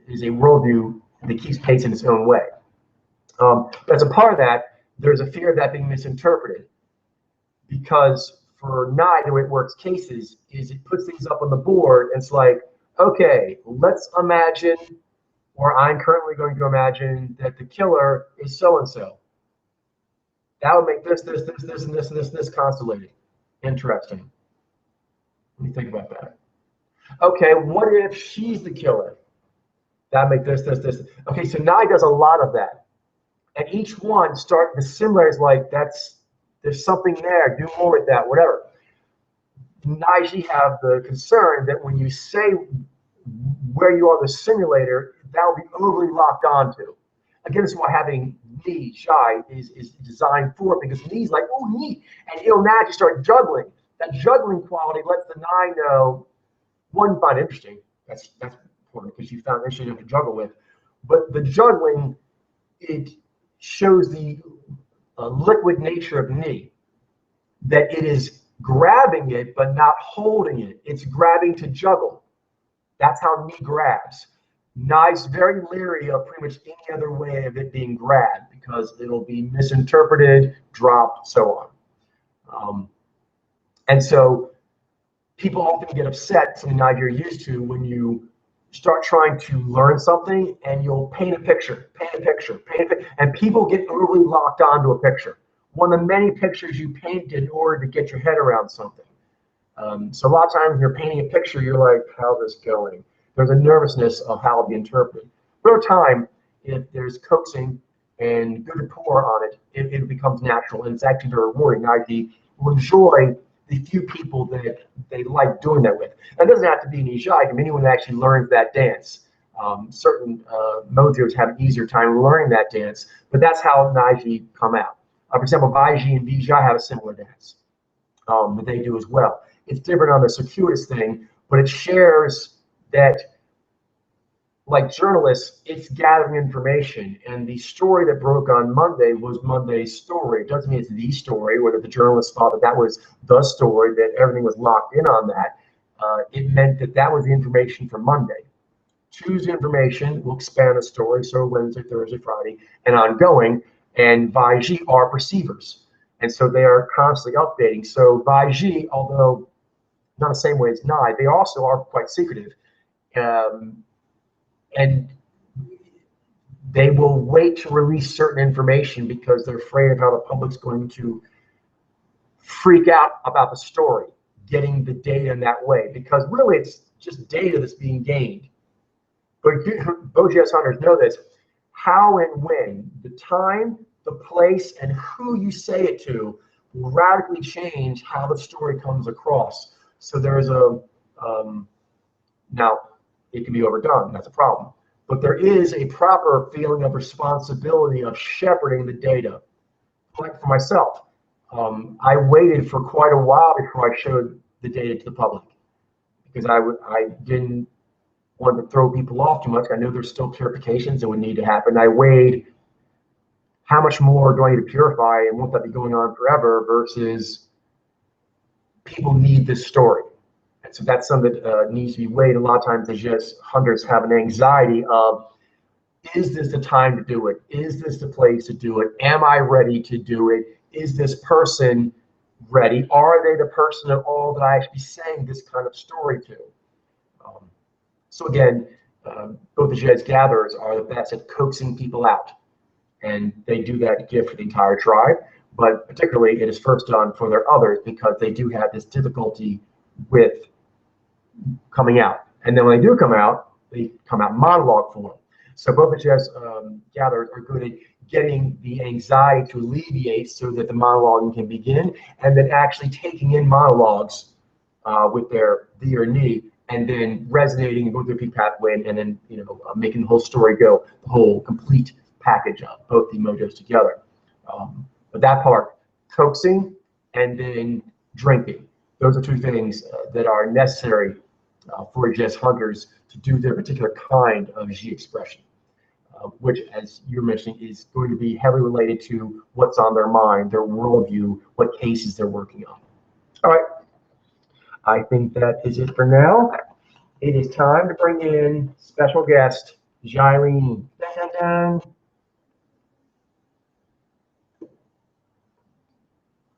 is a worldview that keeps pace in its own way. As a part of that, there's a fear of that being misinterpreted, because for Nye, the way it works cases is it puts things up on the board, and it's like, okay, let's imagine, or I'm currently going to imagine that the killer is so-and-so. That would make this, and this constellating. Interesting. Let me think about that. Okay, what if she's the killer? That make this. Okay, so Nye does a lot of that. And each one the similarities like there's something there, do more with that, whatever. Nye have the concern that when you say where you are the simulator, that will be overly locked onto. Again, this is why having knee shy is designed for, because knee's like, oh, knee, and it'll naturally start juggling. That juggling quality lets the Nye know, one, you find interesting. That's important because you found interesting enough to juggle with. But the juggling, it shows the liquid nature of knee, that it is grabbing it but not holding it. It's grabbing to juggle. That's how knee grabs. Nye's very leery of pretty much any other way of it being grabbed, because it'll be misinterpreted, dropped, so on. And so people often get upset, something Nye you're used to, when you start trying to learn something and you'll paint a picture, and people get overly locked onto a picture. One of the many pictures you paint in order to get your head around something. So a lot of times when you're painting a picture, you're like, how's this going? There's a nervousness of how it'll be interpreted. Over time, if there's coaxing and good rapport on it, it becomes natural, and it's actually very rewarding. IG will enjoy the few people that they like doing that with. And it doesn't have to be niche. I mean, anyone that actually learns that dance. Certain mojos have an easier time learning that dance, but that's how Naiji come out. For example, Vaiji and Vijay have a similar dance that they do as well. It's different on the circuitous thing, but it shares that, like journalists, it's gathering information, and the story that broke on Monday was Monday's story. It doesn't mean it's the story, whether the journalists thought that that was the story, that everything was locked in on that. It meant that that was the information for Monday. Tuesday information will expand the story, so Wednesday, Thursday, Friday, and ongoing. And Vaiji are perceivers, and so they are constantly updating. So Vaiji, although not the same way as Nye, they also are quite secretive. And they will wait to release certain information because they're afraid of how the public's going to freak out about the story, getting the data in that way. Because really, just data that's being gained. But OGS hunters know this. How and when, the time, the place, and who you say it to will radically change how the story comes across. So there's a, now it can be overdone, that's a problem. But there is a proper feeling of responsibility of shepherding the data. Like for myself, I waited for quite a while before I showed the data to the public because I didn't want to throw people off too much. I knew there's still purifications that would need to happen. I weighed how much more do I need to purify and won't that be going on forever versus people need this story. And so that's something that needs to be weighed. A lot of times they just, hunters have an anxiety of, is this the time to do it? Is this the place to do it? Am I ready to do it? Is this person ready? Are they the person at all that I should be saying this kind of story to? So again, both the Diaz gatherers are the best at coaxing people out. And they do that gift for the entire tribe. But particularly it is first done for their others because they do have this difficulty with coming out. And then when they do come out in monologue form. So both the Diaz gatherers are good at getting the anxiety to alleviate so that the monologue can begin, and then actually taking in monologues with their thee or knee, and then resonating and going through a peak pathway, and then making the whole story go, the whole complete package of both the mojos together. But that part, coaxing and then drinking, those are two things that are necessary for Diaz hunters to do their particular kind of G expression, which, as you're mentioning, is going to be heavily related to what's on their mind, their worldview, what cases they're working on. All right. I think that is it for now. It is time to bring in special guest, Xailyyne. Dun, dun, dun.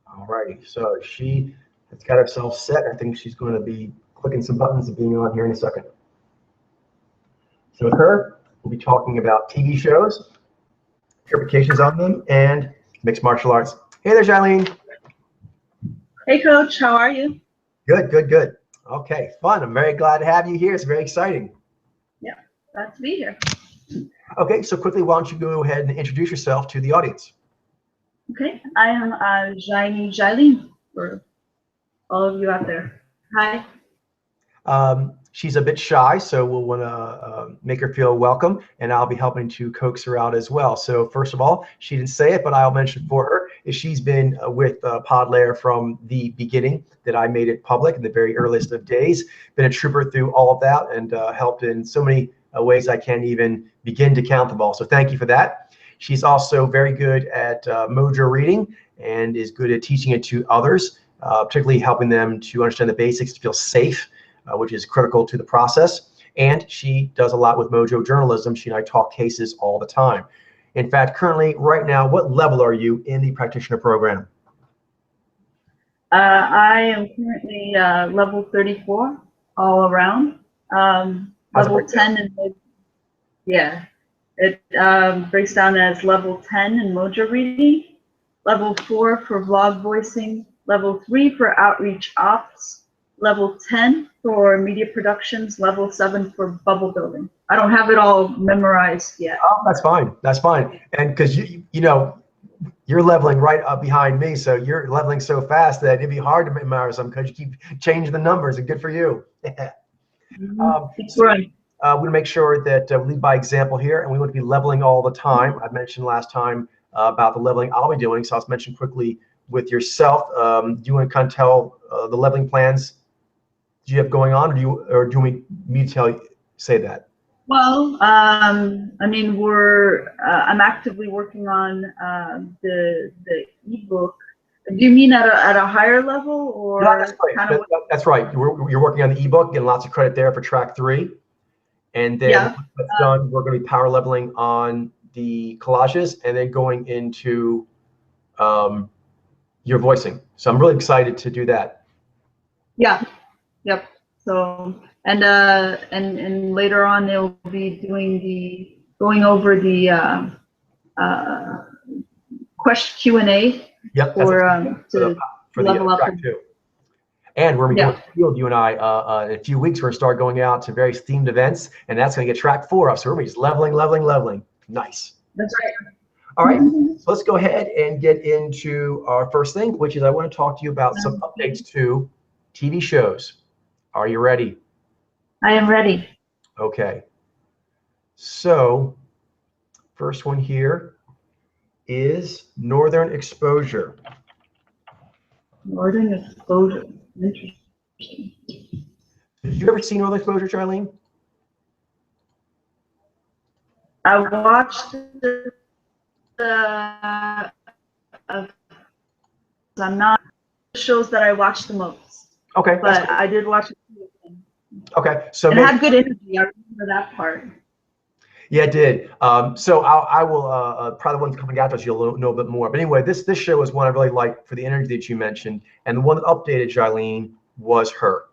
All righty, so she has got herself set. I think she's going to be clicking some buttons and being on here in a second. So with her, we'll be talking about TV shows, purifications on them, and mixed martial arts. Hey there, Xailyyne. Hey, Coach. How are you? Good, good, good. Okay, fun. I'm very glad to have you here. It's very exciting. Yeah, glad to be here. Okay, so quickly, why don't you go ahead and introduce yourself to the audience? Okay, I am Xailyyne for all of you out there. Hi. She's a bit shy, so we'll want to make her feel welcome, and I'll be helping to coax her out as well. So first of all, she didn't say it, but I'll mention for her, is she's been with Podlayer from the beginning that I made it public in the very earliest of days, been a trooper through all of that, and helped in so many ways I can't even begin to count them all. So thank you for that. She's also very good at mojo reading and is good at teaching it to others, particularly helping them to understand the basics, to feel safe, which is critical to the process. And she does a lot with mojo journalism. She and I talk cases all the time. In fact, currently, right now, what level are you in the practitioner program? I am currently level 34 all around. Level 10 in yeah, it breaks down as level 10 in mojo reading, level 4 for vlog voicing, level 3 for outreach ops, level 10 for media productions, level 7 for bubble building. I don't have it all memorized yet. Oh, that's fine. That's fine. And because you know, you're leveling right up behind me, so you're leveling so fast that it'd be hard to memorize them because you keep changing the numbers, and good for you. Right. We're going to make sure that we lead by example here, and we want to be leveling all the time. I mentioned last time about the leveling I'll be doing, so I'll just mention quickly with yourself. Do you want to kind of tell the leveling plans you have going on, or do you want me to say that? Well, I mean, I'm actively working on the ebook. Do you mean at a higher level, or No, that's right. kind of? That's right. You're working on the ebook, getting lots of credit there for track 3, and then Yeah. once that's done, we're going to be power leveling on the collages, and then going into your voicing. So I'm really excited to do that. Yeah. Yep. So and later on they'll be going over the question Q&A. Yep. For level up. Track 2. And we're going to go to the field, you and I, in a few weeks, we're going to start going out to various themed events, and that's going to get track 4 of. So we're going to be just leveling. Nice. That's right. All right, so let's go ahead and get into our first thing, which is I want to talk to you about some updates to TV shows. Are you ready? I am ready. Okay. So first one here is Northern Exposure. Northern Exposure. Interesting. Did you ever see Northern Exposure, Xailyyne? I watched I'm not shows that I watch the most. Okay. But I did watch it. Okay. So it had good energy. I remember that part. Yeah, it did. So I will probably the ones coming after us, you'll know a bit more. But anyway, this show is one I really liked for the energy that you mentioned, and the one that updated Xailyyne was her.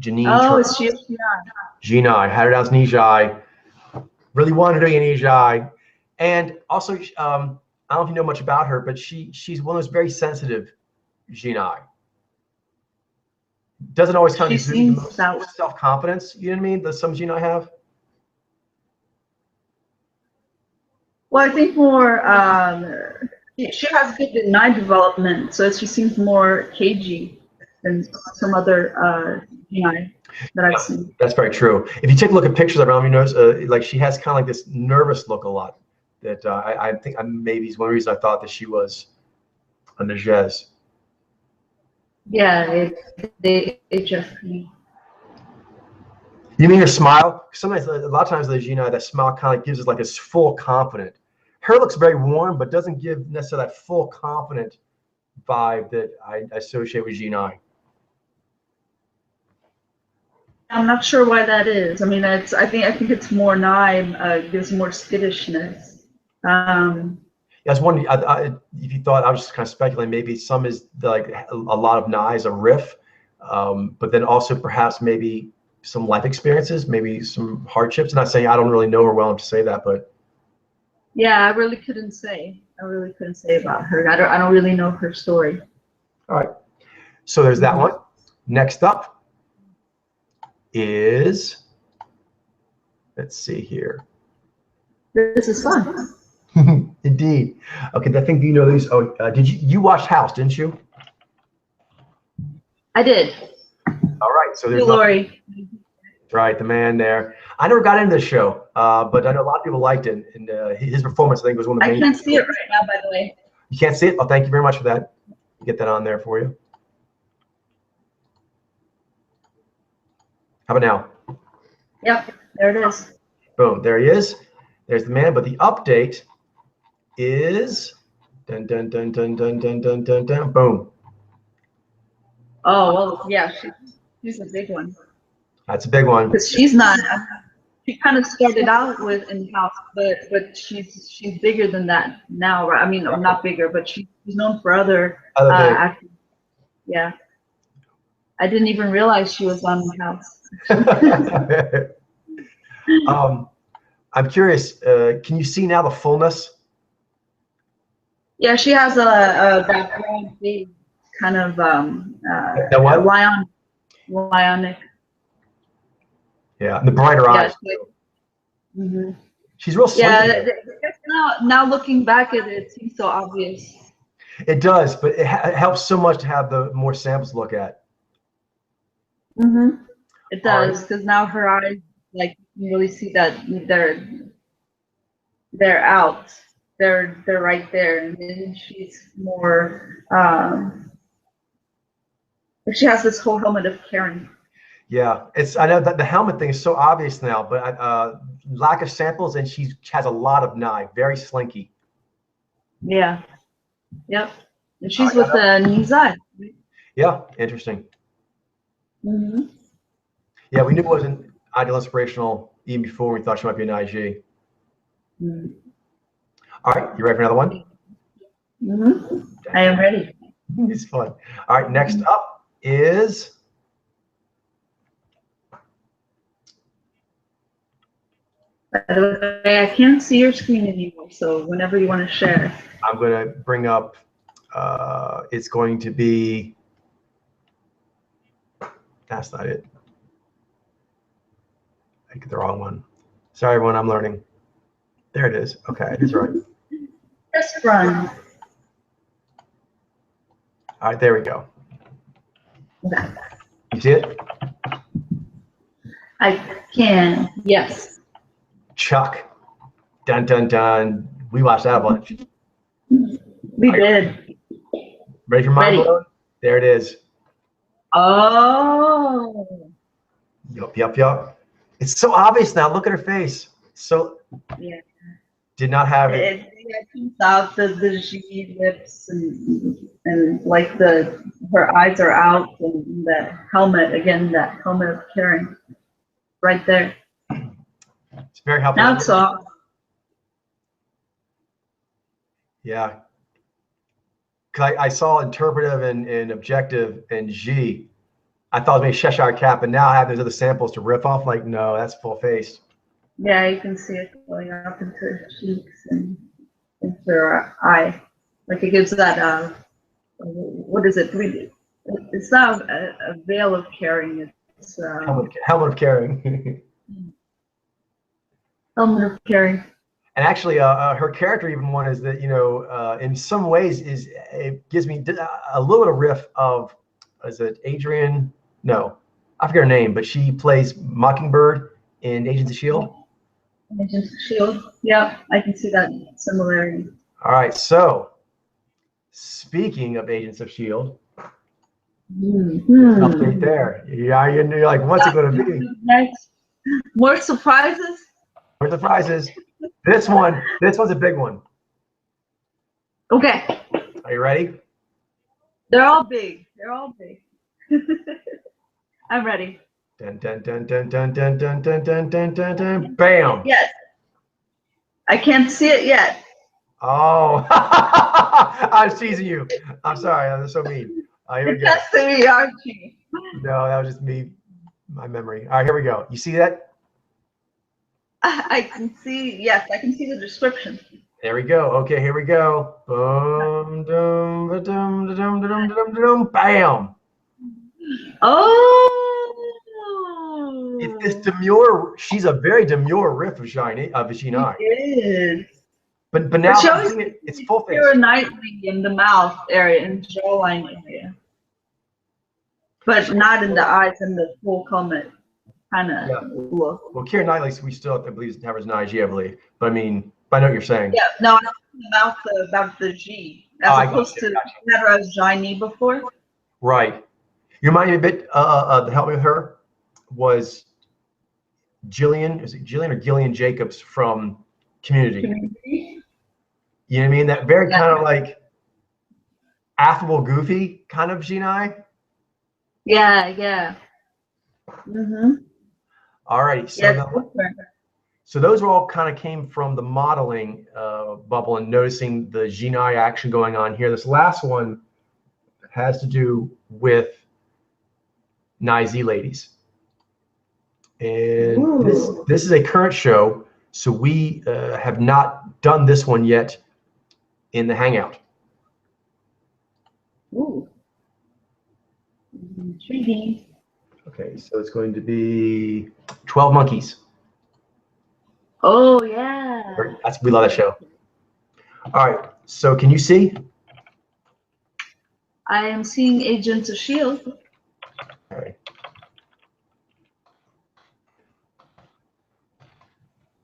Janine. Oh, it's she. Gina. I had her down as Nijai. Really wanted her to be Nijai. And also, I don't know if you know much about her, but she's one of those very sensitive Gina. Doesn't always kind of exude the most self-confidence, you know what I mean, that some Gina have? Well, I think more, she has good deny development, so she seems more cagey than some other Gina that I've seen. That's very true. If you take a look at pictures of her, you notice like she has kind of like this nervous look a lot. That I think maybe is one reason I thought that she was a Nijez. Yeah, it just. You mean her smile? Sometimes, a lot of times, that smile kind of gives us like this full confident. Her looks very warm, but doesn't give necessarily that full confident vibe that I associate with Gina. I'm not sure why that is. I mean, I think it's more gives more skittishness. I was wondering if you thought, I was just kind of speculating, maybe some is like a lot of Nye is a riff, but then also perhaps maybe some life experiences, maybe some hardships. I'm not saying I don't really know her well enough to say that, but yeah, I really couldn't say. About her. I don't really know her story. All right, so there's that one. Next up is, let's see here. This is fun. Indeed. Okay, I think you know these. Oh, did you watch House? Didn't you? I did. All right, so there's Lori. Right, the man there. I never got into this show, but I know a lot of people liked it, and his performance, I think, was one of the main. I can't see it right now, by the way. You can't see it? Oh, thank you very much for that. Get that on there for you. How about now? Yep, there it is. Boom, there he is. There's the man, but the update is dun dun dun dun dun dun dun dun dun. Boom. Oh well, yeah, she's a big one. That's a big one. Because she's not. She kind of started out with in house, but she's bigger than that now, right? I mean, not bigger, but she's known for other acting. Yeah, I didn't even realize she was on House. I'm curious. Can you see now the fullness? Yeah, she has a that brown face, kind of lionic. Yeah, the brighter eyes. She's real sweet. Yeah, now looking back at it, it seems so obvious. It does, but it helps so much to have the more samples to look at. It does, because now her eyes, like, you really see that they're out. They're right there, and then she's more. She has this whole helmet of Karen. Yeah, I know that the helmet thing is so obvious now, but lack of samples, and she has a lot of Nye, very slinky. Yeah. Yep. And she's with Nizai. Yeah, interesting. Yeah, we knew it wasn't ideal inspirational even before we thought she might be an IG. All right, you ready for another one? I am ready. It's fun. All right, next up is By the way, I can't see your screen anymore, so whenever you want to share. I'm going to bring up, it's going to be That's not it. I get the wrong one. Sorry, everyone. I'm learning. There it is. Okay, it is right. Just run. All right, there we go. Okay. You see it? I can. Yes. Chuck. Dun, dun, dun. We watched that a bunch. We did. Ready for mind blown? There it is. Oh. Yup, yup, yup. It's so obvious now. Look at her face. So Yeah. did not have it. It comes out the G lips and like her eyes are out and that helmet again, that helmet of caring right there. It's very helpful. Now it's off. Yeah. Cause I saw interpretive and objective and G. I thought it was maybe Cheshire Cat, but now I have those other samples to rip off. Like, no, that's full face. Yeah, you can see it going up into her cheeks and into her eye. Like it gives that what is it? It's not a veil of caring. It's helmet of caring. helmet of caring. And actually, her character even one is that, you know, in some ways it gives me a little bit of riff of, is it Adrian? No, I forget her name, but she plays Mockingbird in Agents of S.H.I.E.L.D. Agents of S.H.I.E.L.D. Yeah, I can see that similarity. All right, so speaking of Agents of S.H.I.E.L.D., update there. Yeah, you're like, what's it going to be? Next, more surprises. More surprises. This one's a big one. Okay. Are you ready? They're all big. They're all big. I'm ready. Dun, dun, dun, dun, dun, dun, dun, dun, dun, dun, dun, dun. Bam. Yes. I can't see it yet. Oh, I'm teasing you. I'm sorry. I'm so mean. Here we go. Testing me, aren't you? No, that was just me, my memory. All right, here we go. You see that? I can see. Yes, I can see the description. There we go. Okay, here we go. Boom, dum, ba-dum, da-dum, da-dum, da-dum, da-dum, bam. Oh. It's this demure. She's a very demure riff of Xailyyne. It is. But now it's full face. Nightly in the mouth area, in the jawline area, but not in the eyes and the full helmet kind of look. Well, Keira Knightley, we still have to believe covers an IG, I believe. But I mean, I know what you're saying. Yeah, no, I know about the G as opposed to never as Xailyyne before. Right. You remind me a bit. The help me with her was Jillian. Is it Jillian or Gillian Jacobs from Community? You know what I mean? That very kind of like affable, goofy kind of Xailyyne. Yeah, yeah. Mhm. All righty. So, so those all kind of came from the modeling bubble and noticing the Xailyyne action going on here. This last one has to do with Nizi ladies. And this is a current show, so we have not done this one yet in the Hangout. Ooh. Intriguing. Okay, so it's going to be 12 Monkeys. Oh, yeah. We love that show. All right, so can you see? I am seeing Agents of S.H.I.E.L.D. All right.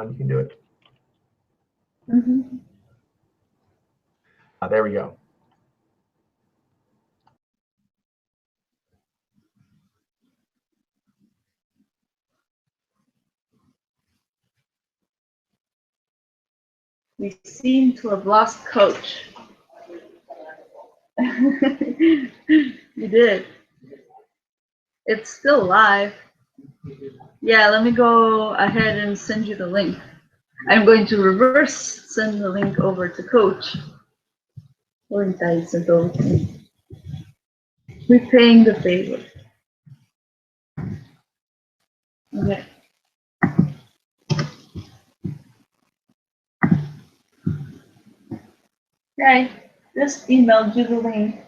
You can do it. Mm-hmm. There we go. We seem to have lost Coach. You did. It's still live. Yeah, let me go ahead and send you the link. I'm going to reverse send the link over to Coach. Repaying the favor. Okay. Okay, just emailed you the link.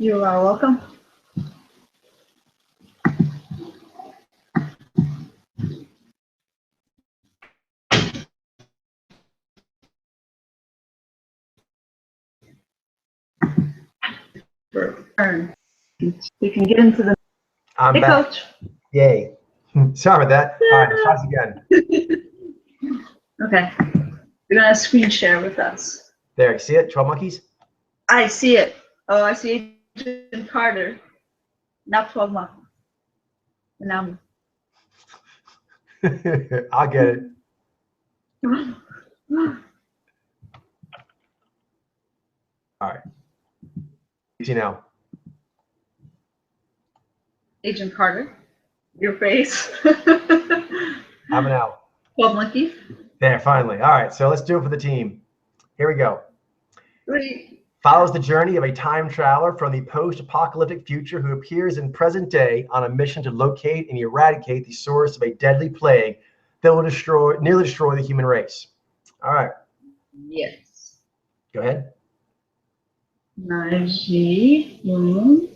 You are welcome. Turn. We can get into the. I'm Hey, back. Coach. Yay. Sorry about that. All right, let's try this again. Okay. You're gonna screen share with us. There, you see it? 12 monkeys? I see it. Oh, I see Agent Carter. Not 12 months. Now. I'll get it. All right. You see now. Agent Carter. Your face. How about now? 12 monkeys. There, finally. All right, so let's do it for the team. Here we go. Great. Follows the journey of a time traveler from the post-apocalyptic future who appears in present day on a mission to locate and eradicate the source of a deadly plague that will nearly destroy the human race. All right. Yes. Go ahead. Xailyyne.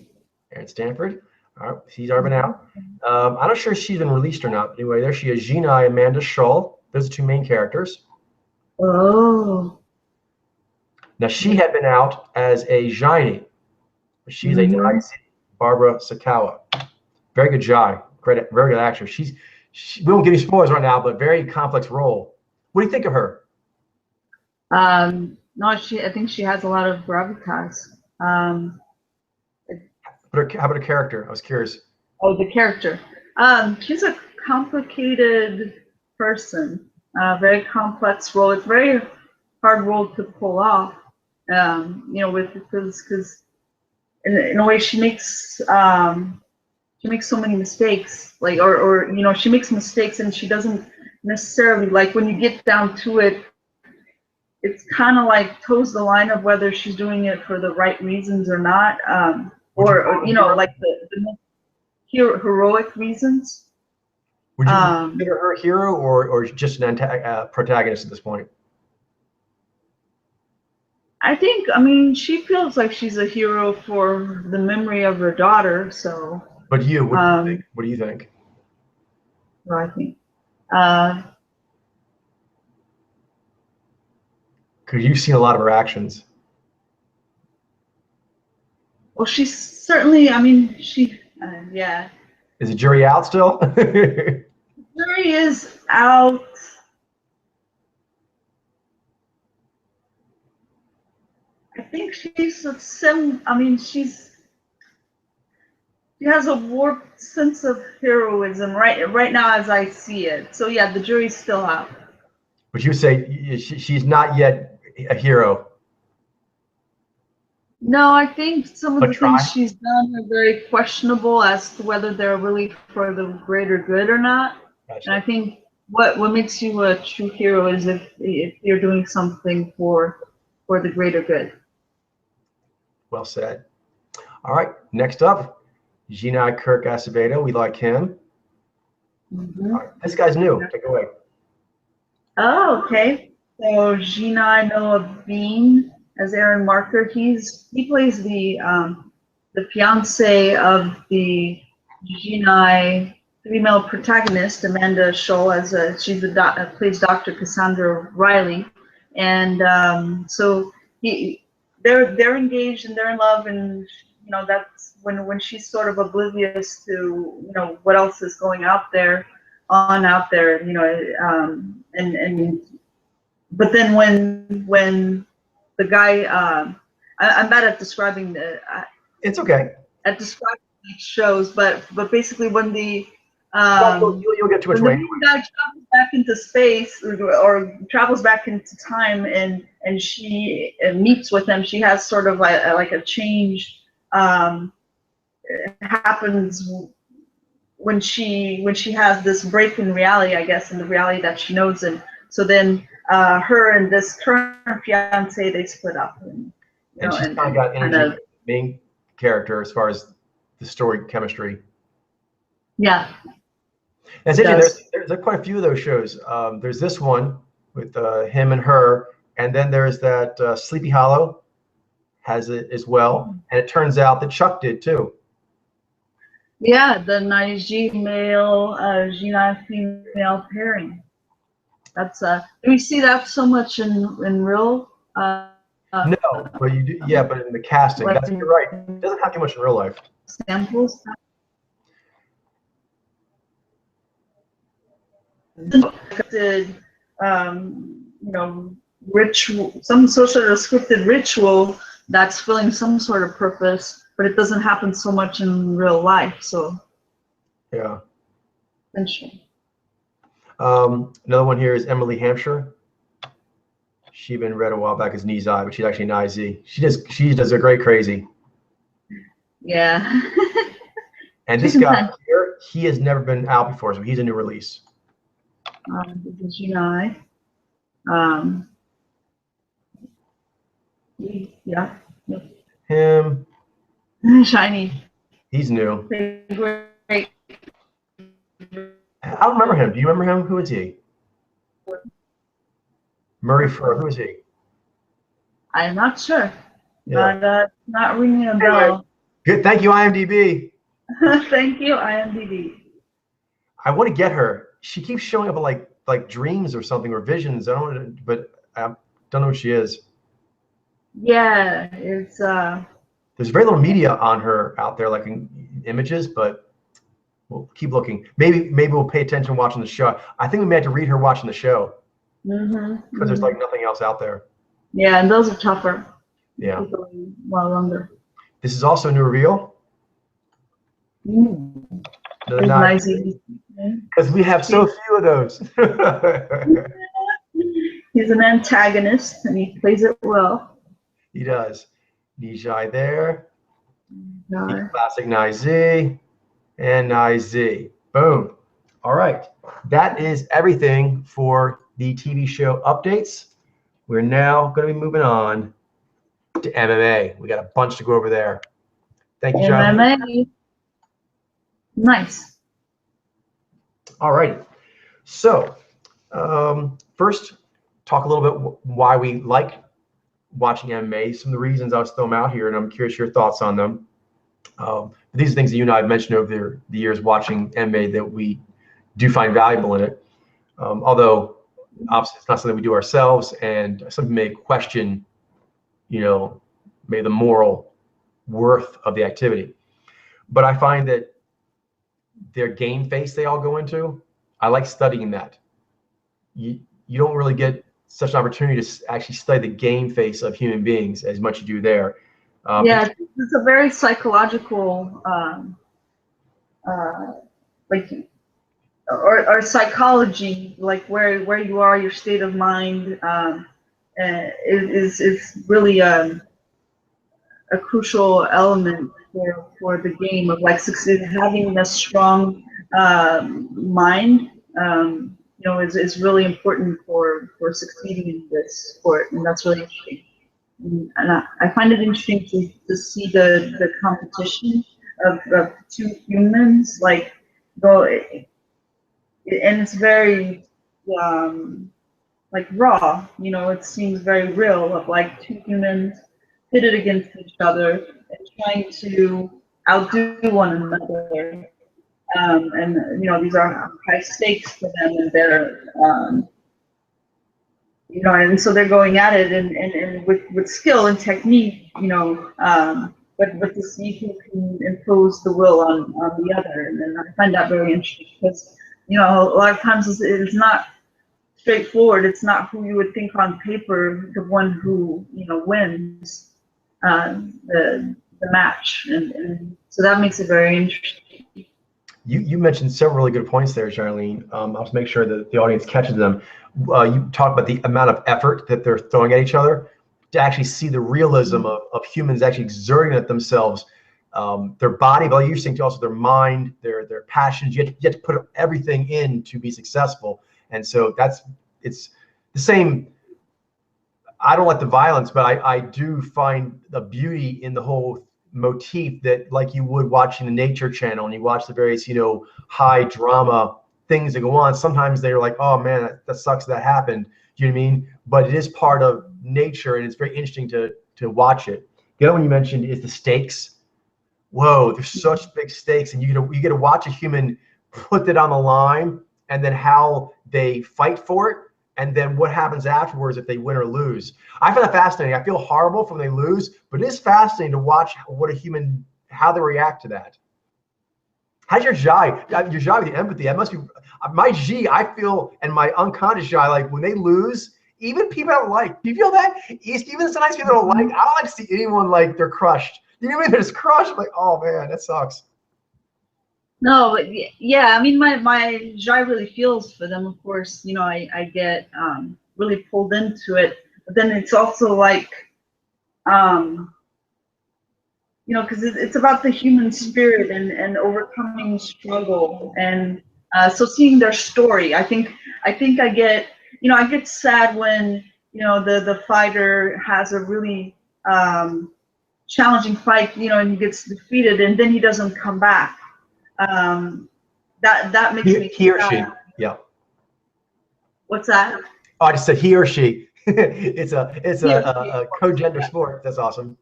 Aaron Stanford. All right, she's already been out. I'm not sure if she's been released or not. But anyway, there she is. Xailyyne, Amanda Shull. Those are two main characters. Oh. Now, she had been out as a Xailyyne. She's a nice Barbara Sakawa. Very good Jai. Great, very good actress. We won't give you spoilers right now, but very complex role. What do you think of her? No, I think she has a lot of gravitas. How about her character? I was curious. Oh, the character. She's a complicated person. Very complex role. It's very hard role to pull off. Because in a way she makes so many mistakes. She makes mistakes and she doesn't necessarily, like, when you get down to it, it's kind of like toes the line of whether she's doing it for the right reasons or not, like the heroic reasons. Would you consider her a hero or just an protagonist at this point? I think, she feels like she's a hero for the memory of her daughter. So. But what do you think? What do you think? Well, I think. Because you've seen a lot of her actions. Well, she's certainly. Yeah. Is the jury out still? The jury is out. I think she's she has a warped sense of heroism right now as I see it. So yeah, the jury's still out. But you say she's not yet a hero. No, I think some of the things she's done are very questionable as to whether they're really for the greater good or not. Gotcha. And I think what makes you a true hero is if you're doing something for the greater good. Well said. All right, next up, Xailyyne Kirk Acevedo. We like him. Mm-hmm. All right, this guy's new. Take it away. Oh, okay. So Xailyyne Noah Bean as Aaron Marker. He plays the fiance of the Xailyyne female protagonist, Amanda Shull, plays Dr. Cassandra Riley, and so they're engaged and they're in love, and that's when she's sort of oblivious to what else is going out there, but then when the guy, I'm bad at describing it's okay. At describing these shows, but basically when the you'll get too much weight. The guy travels back into space or travels back into time, and she meets with him. She has sort of like a change happens when she has this break in reality, I guess, in the reality that she knows. And so then her and this current fiance, they split up. And she's kind of got energy, main character as far as the story chemistry. Yeah. That's interesting. There's quite a few of those shows. There's this one with him and her, and then there's that Sleepy Hollow has it as well, and it turns out that Chuck did too. Yeah, the Naiji male, Xailyyne female pairing. That's we see that so much in real. No, but you do, yeah, but in the casting, Like, you're right. It doesn't have too much in real life. Samples. Did you know, ritual, some sort of scripted ritual that's filling some sort of purpose, but it doesn't happen so much in real life. So yeah. interesting. Another one here is Emily Hampshire. She been read a while back as Nizai, but she's actually Nizi. She does a great crazy. Yeah. And this guy here, he has never been out before, so he's a new release. This is Xailyyne. Yeah. Him. Shiny. He's new. Great. I don't remember him. Do you remember him? Who is he? Murray Fur. Who is he? I'm not sure. Yeah. Not ringing a bell. Anyway, good. Thank you, IMDb. Thank you, IMDb. I want to get her. She keeps showing up in like dreams or something, or visions. I don't know, but I don't know what she is. Yeah, it's There's very little media on her out there, like in images, but we'll keep looking. Maybe we'll pay attention watching the show. I think we may have to read her watching the show, because there's like nothing else out there. Yeah, and those are tougher. Yeah. Well, longer. This is also a new reveal. Nice. Because we have so few of those. He's an antagonist, and he plays it well. He does. Nijai there. Classic Nizi. And Nizi. Boom. All right. That is everything for the TV show updates. We're now going to be moving on to MMA. We got a bunch to go over there. Thank you, Xailyyne. MMA. Nice. All right. So first, talk a little bit why we like watching MMA. Some of the reasons I'll throw them out here, and I'm curious your thoughts on them. These are things that you and I have mentioned over the years watching MMA that we do find valuable in it. Although, obviously, it's not something we do ourselves, and some may question, maybe the moral worth of the activity. But I find that their game face they all go into, I like studying that. You don't really get such an opportunity to actually study the game face of human beings as much as you do there. Yeah, it's a very psychological, or psychology, like where you are, your state of mind, is really a crucial element for the game of like having a strong mind. Is really important for succeeding in this sport, and that's really interesting. And I find it interesting to see the competition of two humans like go, and it's very like raw. It seems very real of like two humans pitted against each other and trying to outdo one another. And these are high stakes for them, and they're and so they're going at it and with skill and technique, but to see who can impose the will on the other. And I find that very interesting because a lot of times it's not straightforward. It's not who you would think on paper the one who wins the match, and so that makes it very interesting. You mentioned several really good points there, Xailyyne. I'll just make sure that the audience catches them. You talk about the amount of effort that they're throwing at each other to actually see the realism of humans actually exerting at themselves, their body, but you're saying also their mind, their passions. You have to put everything in to be successful. And so it's the same. I don't like the violence, but I do find the beauty in the whole motif that, like you would watching the Nature Channel and you watch the various, high drama things that go on. Sometimes they're like, oh man, that sucks that happened. Do you know what I mean? But it is part of nature, and it's very interesting to watch it. The other one you mentioned is the stakes. Whoa, there's such big stakes, and you get to watch a human put it on the line, and then how they fight for it, and then what happens afterwards if they win or lose. I find that fascinating. I feel horrible when they lose, but it is fascinating to watch how they react to that. How's your Xai? Your Xai with the empathy. That must be my G. I feel, and my unconscious Xai, like when they lose, even people I don't like. Do you feel that? Even sometimes people I don't like. I don't like to see anyone like they're crushed. You know what I mean? They're just crushed. I'm like, oh man, that sucks. No, but yeah, I mean, my Xai really feels for them. Of course, I get really pulled into it. But then it's also like, because it's about the human spirit and overcoming struggle, and so seeing their story. I think I get I get sad when the fighter has a really challenging fight, and he gets defeated, and then he doesn't come back. That makes me he or she, yeah. What's that? Oh, I just said he or she. it's a co-gender sport. That's awesome.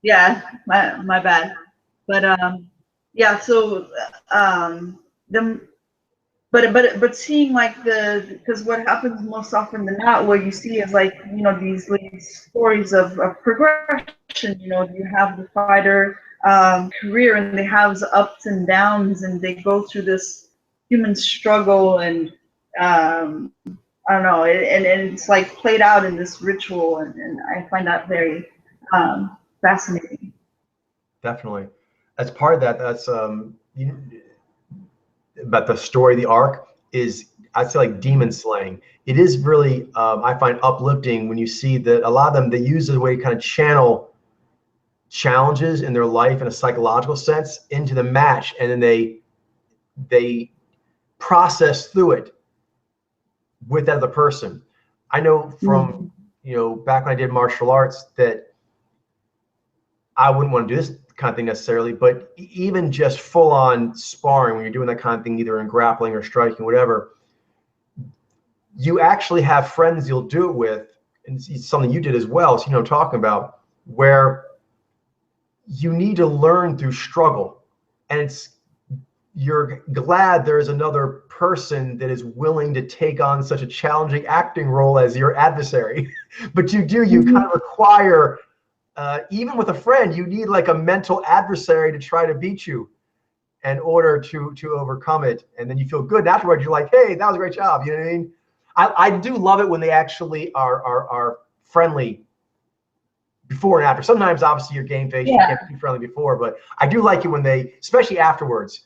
Yeah, my bad. But yeah, so but seeing like because what happens most often than not, what you see is like these stories of progression. You have the fighter career, and they have ups and downs, and they go through this human struggle, and I don't know, and it's like played out in this ritual, and I find that very fascinating. Definitely. As part of that, that's about the story, the arc is, I'd say, like demon slaying. It is really, I find, uplifting when you see that a lot of them, they use it as a way to kind of channel challenges in their life in a psychological sense into the match, and then they process through it with that other person. I know from back when I did martial arts that I wouldn't want to do this kind of thing necessarily, but even just full on sparring, when you're doing that kind of thing, either in grappling or striking, whatever, you actually have friends you'll do it with, and it's something you did as well, so you know what I'm talking about, where you need to learn through struggle, and you're glad there's another person that is willing to take on such a challenging acting role as your adversary. But you kind of require, even with a friend, you need like a mental adversary to try to beat you in order to overcome it. And then you feel good. And afterwards, you're like, hey, that was a great job. You know what I mean? I do love it when they actually are friendly before and after. Sometimes, obviously, you're game face. Yeah. You can't be friendly before. But I do like it when they, especially afterwards,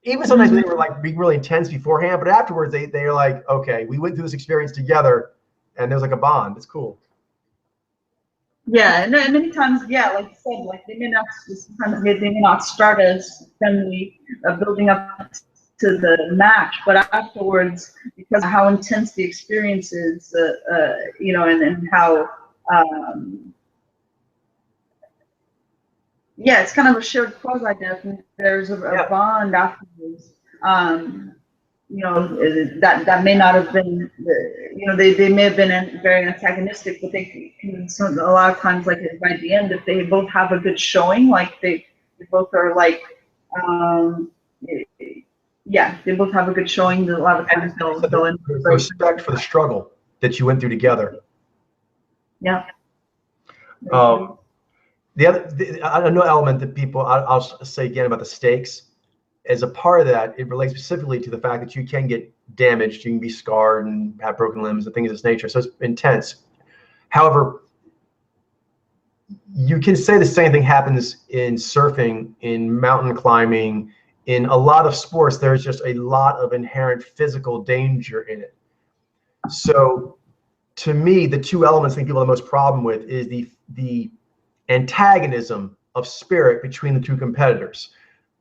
even sometimes when they were like being really intense beforehand, but afterwards they're like, okay, we went through this experience together, and there's like a bond. It's cool. Yeah, and many times, yeah, like you said, like they may not start as friendly, building up to the match, but afterwards, because of how intense the experience is, and how, yeah, it's kind of a shared quasi-death, and there's a bond afterwards. That may not have been, they may have been very antagonistic, but they can, a lot of times, like by the end, if they both have a good showing, like they both are like, they both have a good showing. A lot of times they'll go in. Respect for the struggle that you went through together. Yeah. Another element that people, I'll say again about the stakes, as a part of that, it relates specifically to the fact that you can get damaged, you can be scarred and have broken limbs and things of this nature. So it's intense. However, you can say the same thing happens in surfing, in mountain climbing, in a lot of sports. There's just a lot of inherent physical danger in it. So to me, the two elements I think people have the most problem with is the antagonism of spirit between the two competitors.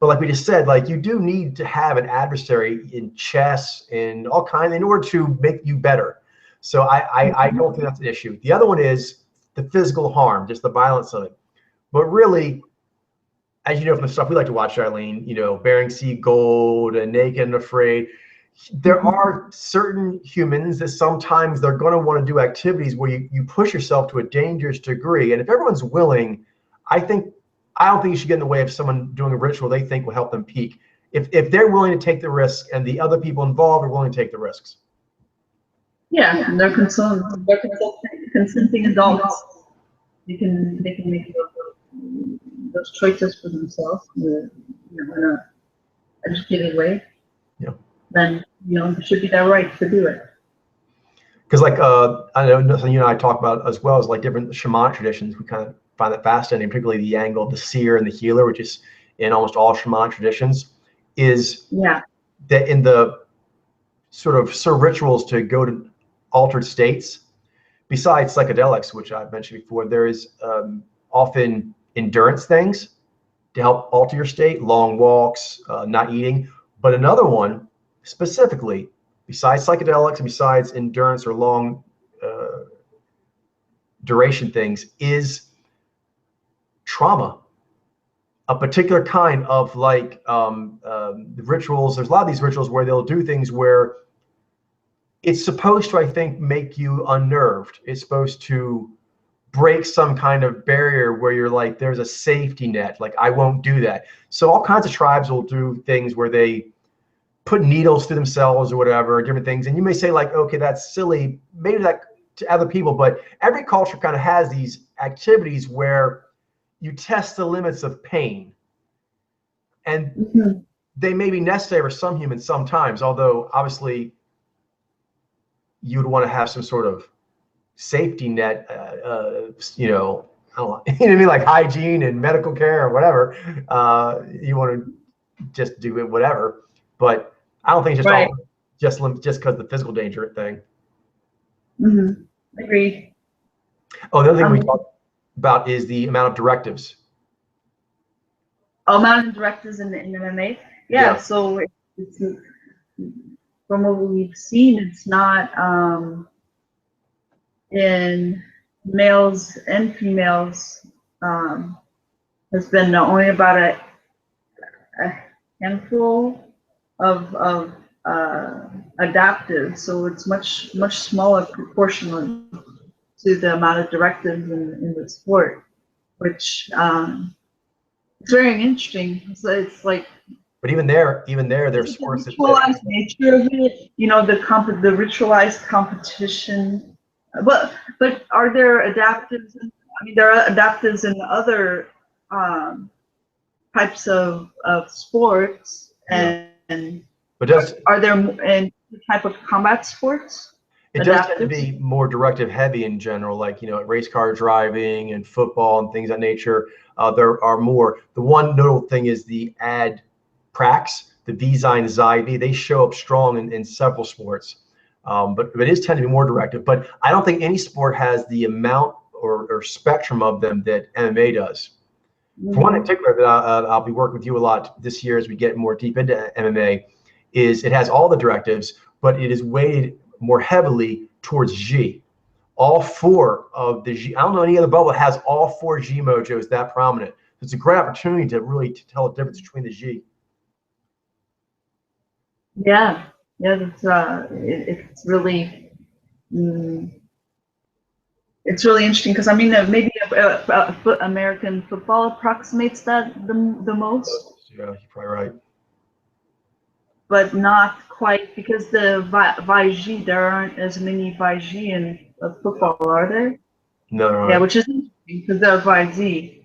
But like we just said, like you do need to have an adversary in chess and all kinds in order to make you better. So I don't think that's an issue. The other one is the physical harm, just the violence of it. But really, as you know from the stuff we like to watch, Xailyyne, Bering Sea Gold and Naked and Afraid, there are certain humans that sometimes they're going to want to do activities where you push yourself to a dangerous degree. And if everyone's willing, I don't think you should get in the way of someone doing a ritual they think will help them peak. If they're willing to take the risk and the other people involved are willing to take the risks. Yeah, and they're consenting adults. They can make those choices for themselves in an educated way. Yeah. Then it should be their right to do it. Because like I know something you and I talk about as well as like different shamanic traditions. We kind of find that fascinating, particularly the angle of the seer and the healer, which is in almost all shamanic traditions, is that in the sort of rituals to go to altered states, besides psychedelics, which I've mentioned before, there is often endurance things to help alter your state, long walks, not eating. But another one specifically, besides psychedelics and besides endurance or long duration things, is trauma. A particular kind of like rituals. There's a lot of these rituals where they'll do things where it's supposed to, I think, make you unnerved. It's supposed to break some kind of barrier where you're like, there's a safety net. Like, I won't do that. So all kinds of tribes will do things where they put needles through themselves or whatever, different things. And you may say like, okay, that's silly. Maybe that to other people, but every culture kind of has these activities where you test the limits of pain. And they may be necessary for some humans sometimes, although obviously you'd want to have some sort of safety net, I don't know, what I mean, like hygiene and medical care or whatever. You want to just do it, whatever. But I don't think it's just all just because of the physical danger thing. Agreed. Oh, the other thing we talked about is the amount of directives. Amount of directives in MMA. Yeah. So it's from what we've seen, it's not in males and females. Has been only about a handful of adaptive, so it's much smaller proportional to the amount of directives in the sport, which it's very interesting. So it's like, but even there, there's sports the ritualized nature of it, the ritualized competition. But are there adaptives? I mean, there are adaptives in other types of sports, but are there in the type of combat sports? It does tend to be more directive heavy in general, like race car driving and football and things of that nature. There are more. The one notable thing is the ad prax, the Xailyyne, Xailyyne. They show up strong in several sports, but it is tend to be more directive. But I don't think any sport has the amount or spectrum of them that MMA does. For one in particular that I'll be working with you a lot this year as we get more deep into MMA, is it has all the directives, but it is weighted more heavily towards G. All four of the G. I don't know any other bubble that has all four G mojos that prominent. It's a great opportunity to really tell the difference between the G. Yeah, that's it's really interesting because I mean maybe American football approximates that the most. Yeah, you're probably right. But not quite, because the Vaigi, there aren't as many Vaigi in football, are there? No, there aren't. Yeah, which is interesting because they're Vaigi.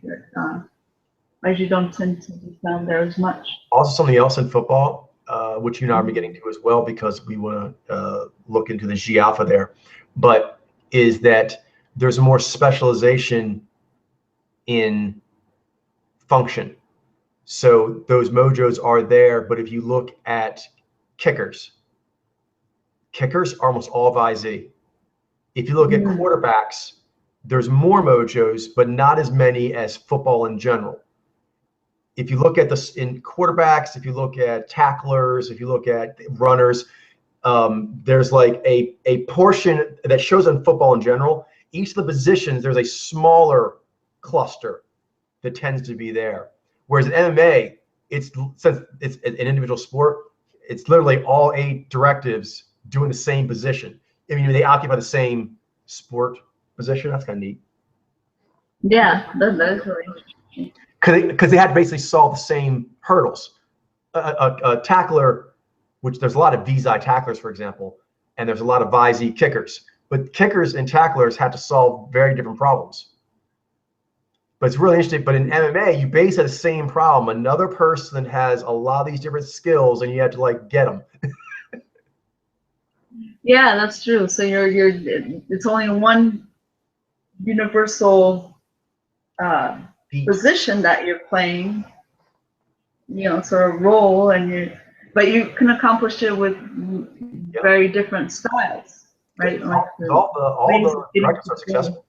Vaigi don't tend to be found there as much. Also, something else in football, which you and I are getting to as well, because we want to look into the G alpha there, but is that there's more specialization in function. So those mojos are there, but if you look at kickers are almost all Vaigi. If you look at quarterbacks, there's more mojos, but not as many as football in general. If you look at this in quarterbacks, if you look at tacklers, if you look at runners, there's like a portion that shows in football in general. Each of the positions, there's a smaller cluster that tends to be there. Whereas in MMA, since it's an individual sport, it's literally all 8 directives doing the same position. I mean, they occupy the same sport position. That's kind of neat. Yeah, that is really interesting. Because they had to basically solve the same hurdles. A tackler, which there's a lot of VZI tacklers, for example, and there's a lot of VIZ kickers. But kickers and tacklers had to solve very different problems. But it's really interesting. But in MMA, you basically have the same problem. Another person has a lot of these different skills, and you have to like get them. Yeah, that's true. So it's only one universal position that you're playing, sort of role, but you can accomplish it with very different styles, right? Like all the directors are successful.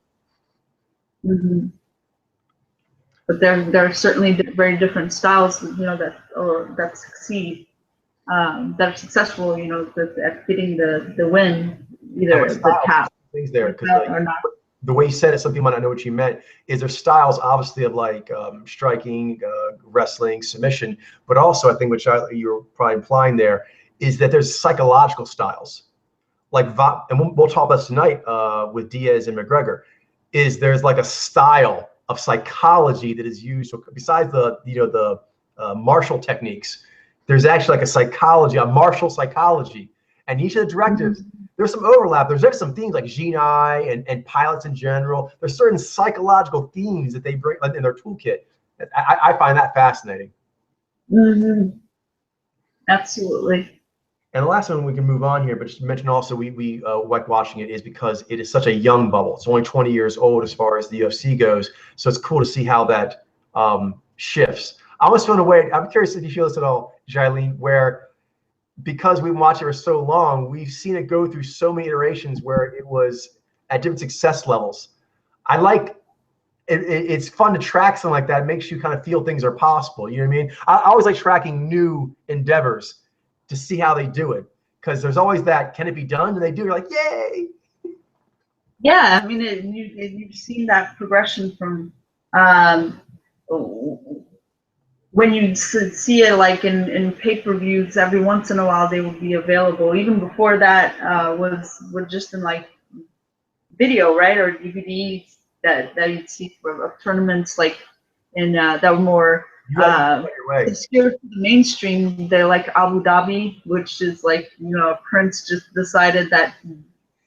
Mm-hmm. But there are certainly very different styles, that succeed, that are successful, at getting the win, either the tap things there, or not. The way you said it, some people might not know what you meant, is there's styles obviously of like striking, wrestling, submission, but also I think which you were probably implying there is that there's psychological styles. Like, and we'll talk about this tonight with Diaz and McGregor, is there's like a style of psychology that is used besides the martial techniques. There's actually like a martial psychology, and each of the directives. There's some overlap. There's some themes like Xailyyne and pilots in general. There's certain psychological themes that they bring in their toolkit. I find that fascinating. Mm-hmm. Absolutely. And the last one we can move on here, but just to mention also we like watching it is because it is such a young bubble. It's only 20 years old as far as the UFC goes. So it's cool to see how that shifts. I almost feel in a way, I'm curious if you feel this at all, Xailyyne, where because we've watched it for so long, we've seen it go through so many iterations where it was at different success levels. I like it's fun to track something like that. It makes you kind of feel things are possible. You know what I mean? I always like tracking new endeavors to see how they do it, because there's always that, can it be done? And they do, you're like, yay. Yeah, I mean, you've seen that progression from when you see it like in pay-per-views, every once in a while they will be available. Even before that was just in like video, right, or DVDs that you'd see for tournaments like that were more obscure to the mainstream. They're like Abu Dhabi, which is like Prince just decided that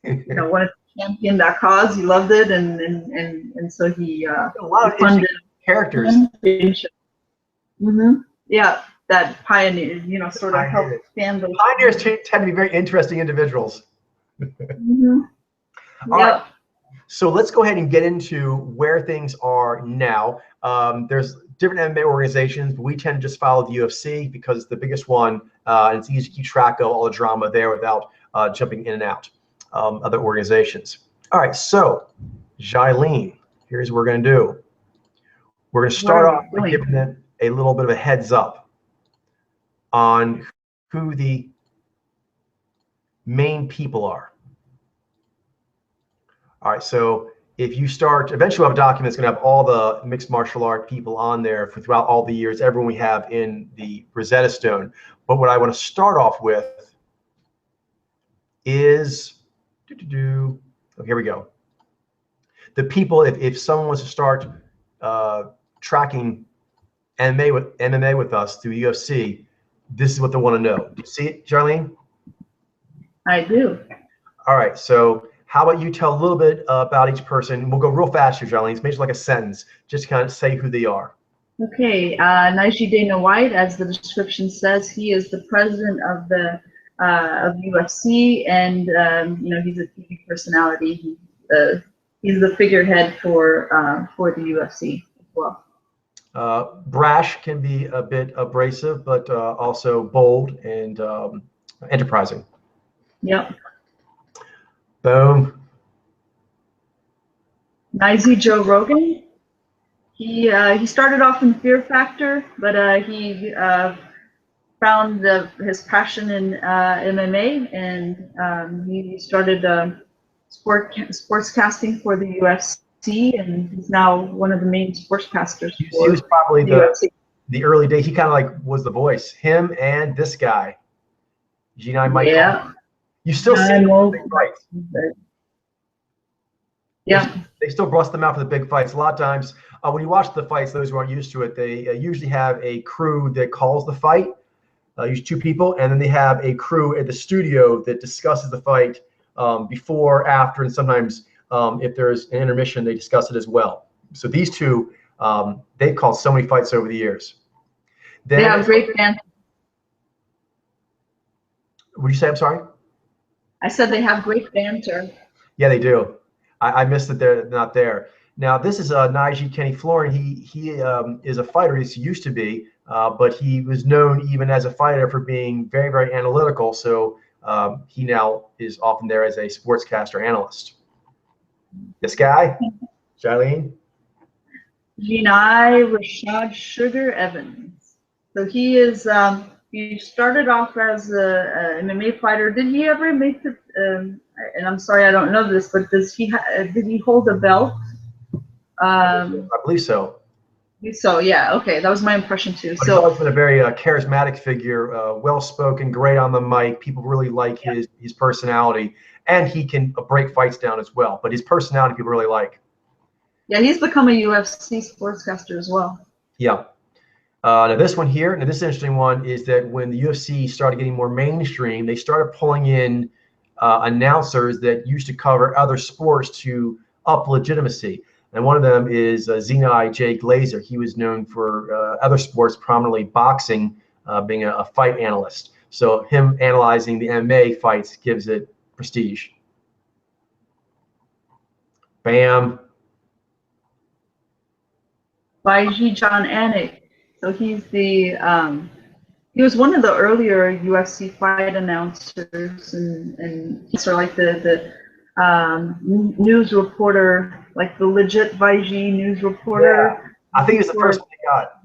wanted to champion that cause. He loved it, and so he a lot of funded characters. Mm-hmm. Yeah, that pioneer, sort of helped expand those. Pioneers tend to be very interesting individuals. Mm-hmm. All right. So let's go ahead and get into where things are now. There's different MMA organizations, but we tend to just follow the UFC because it's the biggest one, and it's easy to keep track of all the drama there without jumping in and out other organizations. All right, so Xailyyne, here's what we're going to do. We're going to start off by giving them a little bit of a heads up on who the main people are. All right, so if you start, eventually we'll have a document that's going to have all the mixed martial art people on there throughout all the years, everyone we have in the Rosetta Stone. But what I want to start off with is, oh, here we go. The people, if someone wants to start tracking MMA with us through UFC, this is what they want to know. Do you see it, Xailyyne? I do. All right, so how about you tell a little bit about each person? We'll go real fast here, Xailyyne. It's maybe like a sentence. Just kind of say who they are. Okay, Xailyyne White, as the description says, he is the president of the UFC, and he's a TV personality. He's the figurehead for the UFC as well. Brash can be a bit abrasive, but also bold and enterprising. Yep. Boom. Nicey Joe Rogan. He started off in Fear Factor, but he found his passion in MMA, and he started sportscasting for the UFC, and he's now one of the main sportscasters. He was probably the early days. He kind of like was the voice. Him and this guy, G9 Mike. Yeah. You still see him, right? Yeah. They still bust them out for the big fights. A lot of times, when you watch the fights, those who aren't used to it, they usually have a crew that calls the fight, usually 2 people, and then they have a crew at the studio that discusses the fight before, after, and sometimes if there's an intermission, they discuss it as well. So these 2, they've called so many fights over the years. Then, they have great banter. Would you say? I'm sorry. I said they have great banter. Yeah, they do. I missed that they're not there. Now, this is Naiji Kenny Florin. He is a fighter. He used to be, but he was known even as a fighter for being very, very analytical. So he now is often there as a sportscaster analyst. This guy, Xailyyne. Xailyyne Rashad Sugar Evans. So he is. He started off as an MMA fighter. Did he ever make the? And I'm sorry, I don't know this, but did he hold a belt? I believe so. So yeah, okay, that was my impression too. But he's always been a very charismatic figure, well-spoken, great on the mic. People really like his personality, and he can break fights down as well. But his personality, people really like. Yeah, he's become a UFC sportscaster as well. Yeah. Now this one here, now this interesting one is that when the UFC started getting more mainstream, they started pulling in announcers that used to cover other sports to up legitimacy. And one of them is Xailyyne J. Glazer. He was known for other sports, prominently boxing, being a fight analyst. So him analyzing the MMA fights gives it prestige. Bam. Baiji John Anik. So he's the he was one of the earlier UFC fight announcers, and he's sort of like the news reporter, like the legit Baiji news reporter. Yeah. I think it's the first one he got.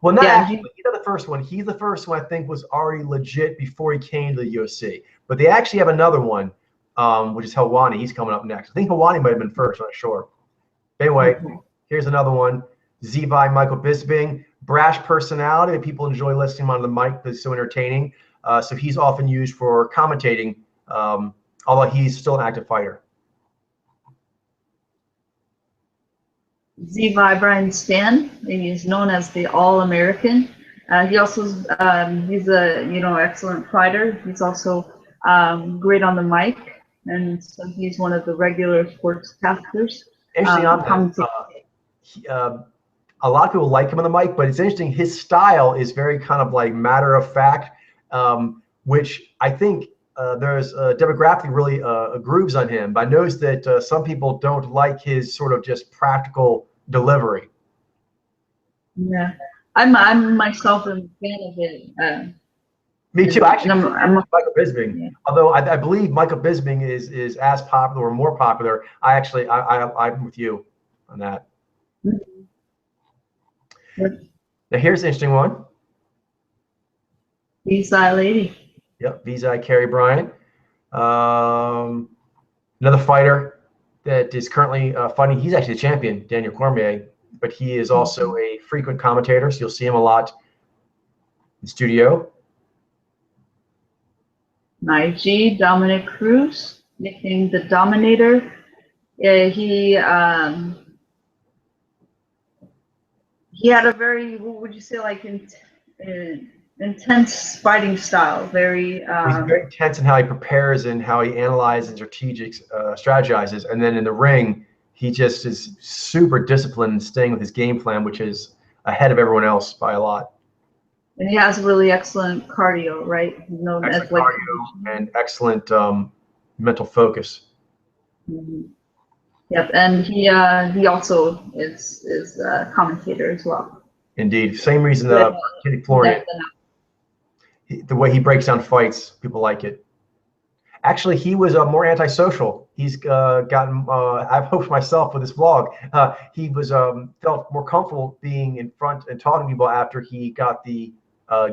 Well, not actually, he's not the first one. He's the first one I think was already legit before he came to the UFC. But they actually have another one, which is Xailyyne. He's coming up next. I think Xailyyne might have been first. I'm not sure. Anyway, here's another one. Zvi Michael Bisping, brash personality. People enjoy listening on the mic because it's so entertaining. So he's often used for commentating, although he's still an active fighter. Zvi Brian Stan, he's known as the All-American. He also he's a excellent fighter. He's also great on the mic, and so he's one of the regular sportscasters. Interesting on that. A lot of people like him on the mic, but it's interesting. His style is very kind of like matter of fact, which I think there's demographically really grooves on him. But I noticed that some people don't like his sort of just practical delivery. Yeah, I'm myself a fan of it. Me too. Actually, I'm Michael Bisping. Yeah. Although I believe Michael Bisping is as popular or more popular. I'm with you on that. Now here's an interesting one. Xailyyne. Yep, Xailyyne Carey Bryant. Another fighter that is currently fighting. He's actually the champion, Daniel Cormier, but he is also a frequent commentator, so you'll see him a lot in studio. Naiji Dominic Cruz, nicknamed the Dominator. He had a very, what would you say, like intense fighting style. He's very intense in how he prepares and how he analyzes and strategizes. And then in the ring, he just is super disciplined and staying with his game plan, which is ahead of everyone else by a lot. And he has really excellent cardio, right? Excellent cardio and excellent mental focus. Mm-hmm. Yep, and he also is a commentator as well. Indeed, same reason Kenny Florin. The way he breaks down fights, people like it. Actually, he was more antisocial. He's gotten. I've hoped myself with this vlog. He was felt more comfortable being in front and talking to people after he got the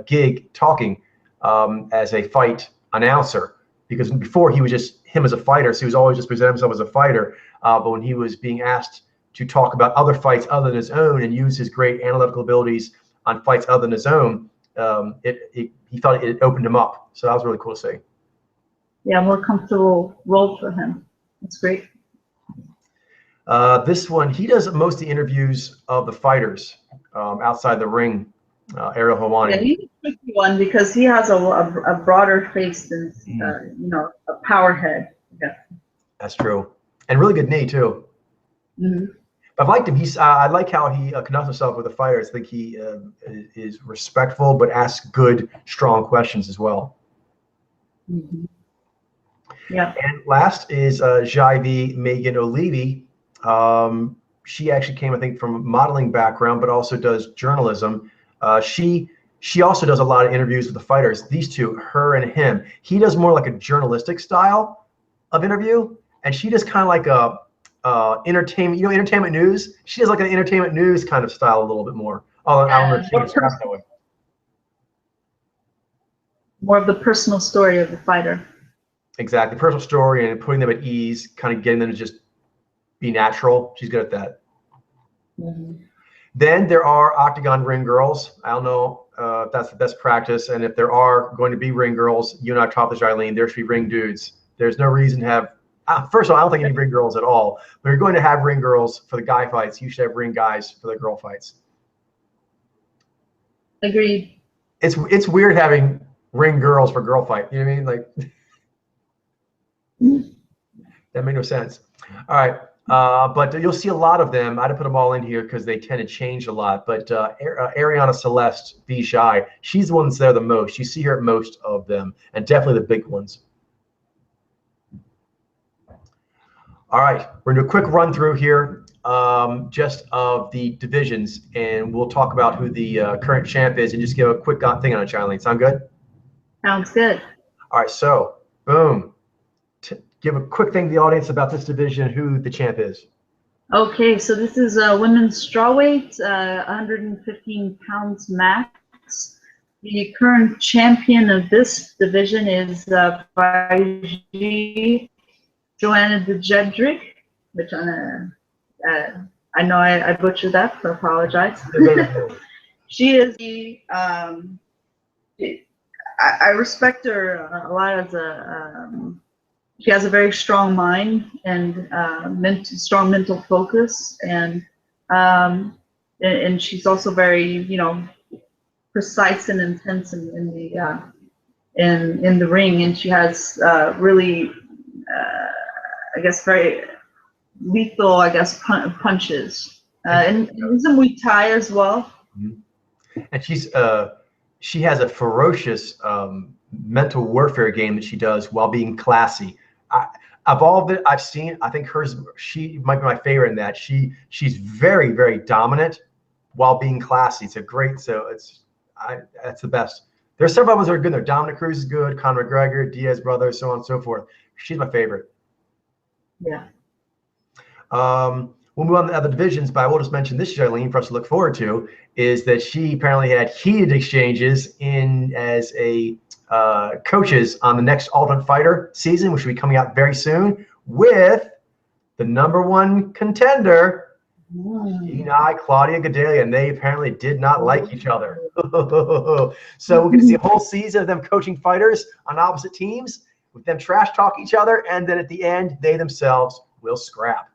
gig talking as a fight announcer. Because before he was just him as a fighter, so he was always just presenting himself as a fighter. But when he was being asked to talk about other fights other than his own and use his great analytical abilities on fights other than his own, he thought it opened him up. So that was really cool to see. Yeah, more comfortable role for him. That's great. This one, he does most of the interviews of the fighters outside the ring. Ariel Helwani. Yeah, he's a tricky one because he has a broader face than you know, a power head. Yeah. That's true, and really good knee too. Mm-hmm. I've liked him. I like how he conducts himself with the fighters. I think he is respectful, but asks good, strong questions as well. Mm-hmm. Yeah. And last is Xailyyne Megan O'Leary. She actually came, I think, from a modeling background, but also does journalism. She also does a lot of interviews with the fighters. These two, her and him. He does more like a journalistic style of interview, and she does kind of like a entertainment, entertainment news. She does like an entertainment news kind of style a little bit more. I don't know if she describes that way. More of the personal story of the fighter. Exactly, personal story and putting them at ease, kind of getting them to just be natural. She's good at that. Mm-hmm. Then there are octagon ring girls. I don't know if that's the best practice, and if there are going to be ring girls, you and I talked to Xailyyne, there should be ring dudes. There's no reason to have. First of all, I don't think you need ring girls at all. But you're going to have ring girls for the guy fights. You should have ring guys for the girl fights. Agreed. It's weird having ring girls for girl fight. You know what I mean? Like that made no sense. All right. But you'll see a lot of them. I had to put them all in here because they tend to change a lot. But Ariana Celeste Vijay, she's the one that's there the most. You see her at most of them, and definitely the big ones. All right, we're going to do a quick run through here just of the divisions, and we'll talk about who the current champ is and just give a quick thing on it, Xailyyne. Sound good? Sounds good. All right, so boom. Give a quick thing to the audience about this division, who the champ is. Okay, so this is women's strawweight, 115 pounds max. The current champion of this division is Joanna Jedrzejczyk, which I know I butchered that, so I apologize. She is the I respect her a lot as a she has a very strong mind and strong mental focus, and she's also very precise and intense in the ring, and she has really I guess very lethal, I guess, punches, and some Muay Thai as well. And she has a ferocious mental warfare game that she does while being classy. Of all of it I've seen, I think she might be my favorite in that. She's very, very dominant while being classy. It's a great, that's the best. There's several others that are good there. Dominic Cruz is good, Conor McGregor, Diaz brothers, so on and so forth. She's my favorite. Yeah. We'll move on to other divisions, but I will just mention this, Xailyyne, for us to look forward to, is that she apparently had heated exchanges as a coaches on the next Ultimate Fighter season, which will be coming out very soon, with the #1 contender, Claudia Gadelha, and they apparently did not like each other. So we're going to see a whole season of them coaching fighters on opposite teams, with them trash talk each other, and then at the end, they themselves will scrap.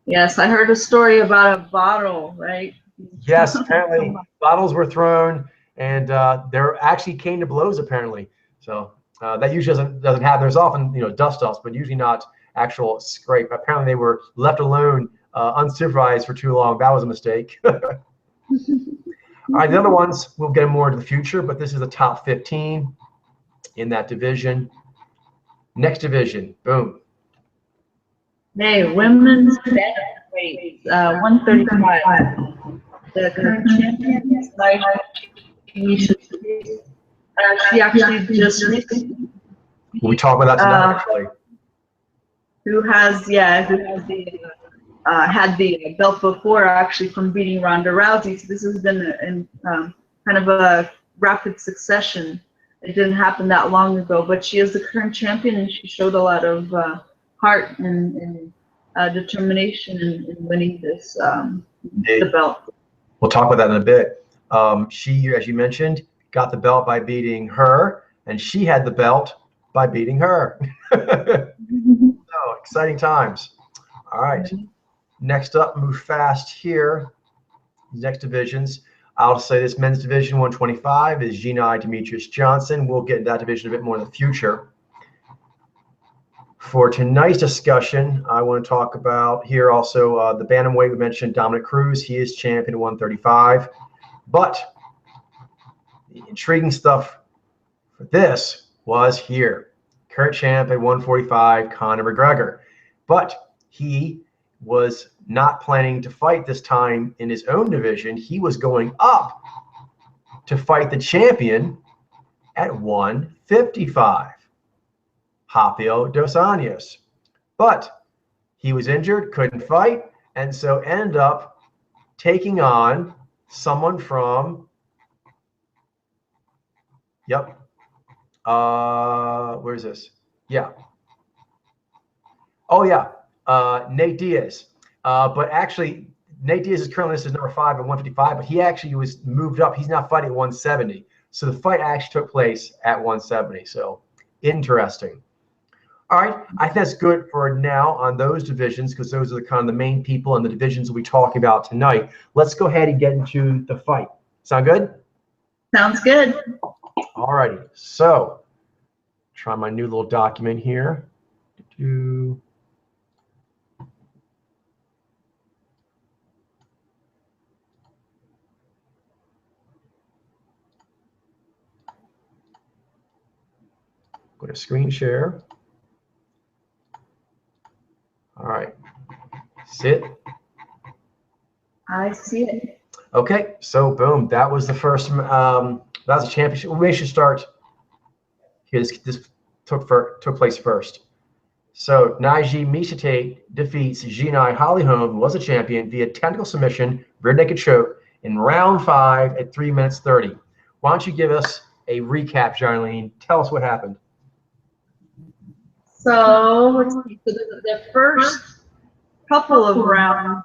Yes, I heard a story about a bottle, right? Yes, apparently bottles were thrown, and there actually came to blows apparently. So that usually doesn't happen. There's often dust-offs, but usually not actual scrape. Apparently they were left alone, unsupervised for too long. That was a mistake. All right, the other ones we'll get more into the future, but this is the top 15 in that division. Next division, boom. Hey, women's weight, 135. The current champion is she actually just recently. We talk about that tonight, actually. Who has had the belt before, actually, from beating Ronda Rousey. So this has been in kind of a rapid succession. It didn't happen that long ago, but she is the current champion, and she showed a lot of heart and determination in winning this the belt. We'll talk about that in a bit. She, as you mentioned, got the belt by beating her, and she had the belt by beating her. So exciting times. All right. Next up, move fast here. Next divisions. I'll say this men's division 125 is Xailyyne Demetrius Johnson. We'll get into that division a bit more in the future. For tonight's discussion, I want to talk about here also the bantamweight. We mentioned Dominic Cruz. He is champion at 135. But the intriguing stuff for this was here. Current champ at 145, Conor McGregor. But he was not planning to fight this time in his own division. He was going up to fight the champion at 155, Rafael dos Anjos. But he was injured, couldn't fight, and so ended up taking on someone from, where's this? Yeah. Oh, yeah. Nate Diaz. But actually, Nate Diaz is currently listed as number 5 at 155, but he actually was moved up. He's now fighting at 170. So the fight actually took place at 170. So interesting. All right. I think that's good for now on those divisions, because those are the kind of the main people and the divisions we'll be talking about tonight. Let's go ahead and get into the fight. Sound good? Sounds good. All righty. So try my new little document here. Go to screen share. All right. Sit. I see it. Okay. So boom. That was the first. That was a championship. We should start here. This took place first. So Naji Mishitate defeats Xailyyne Hollyholm, who was a champion, via technical submission, rear naked choke in round 5 at 3 minutes 30. Why don't you give us a recap, Xailyyne? Tell us what happened. So let's see. So the first couple of rounds,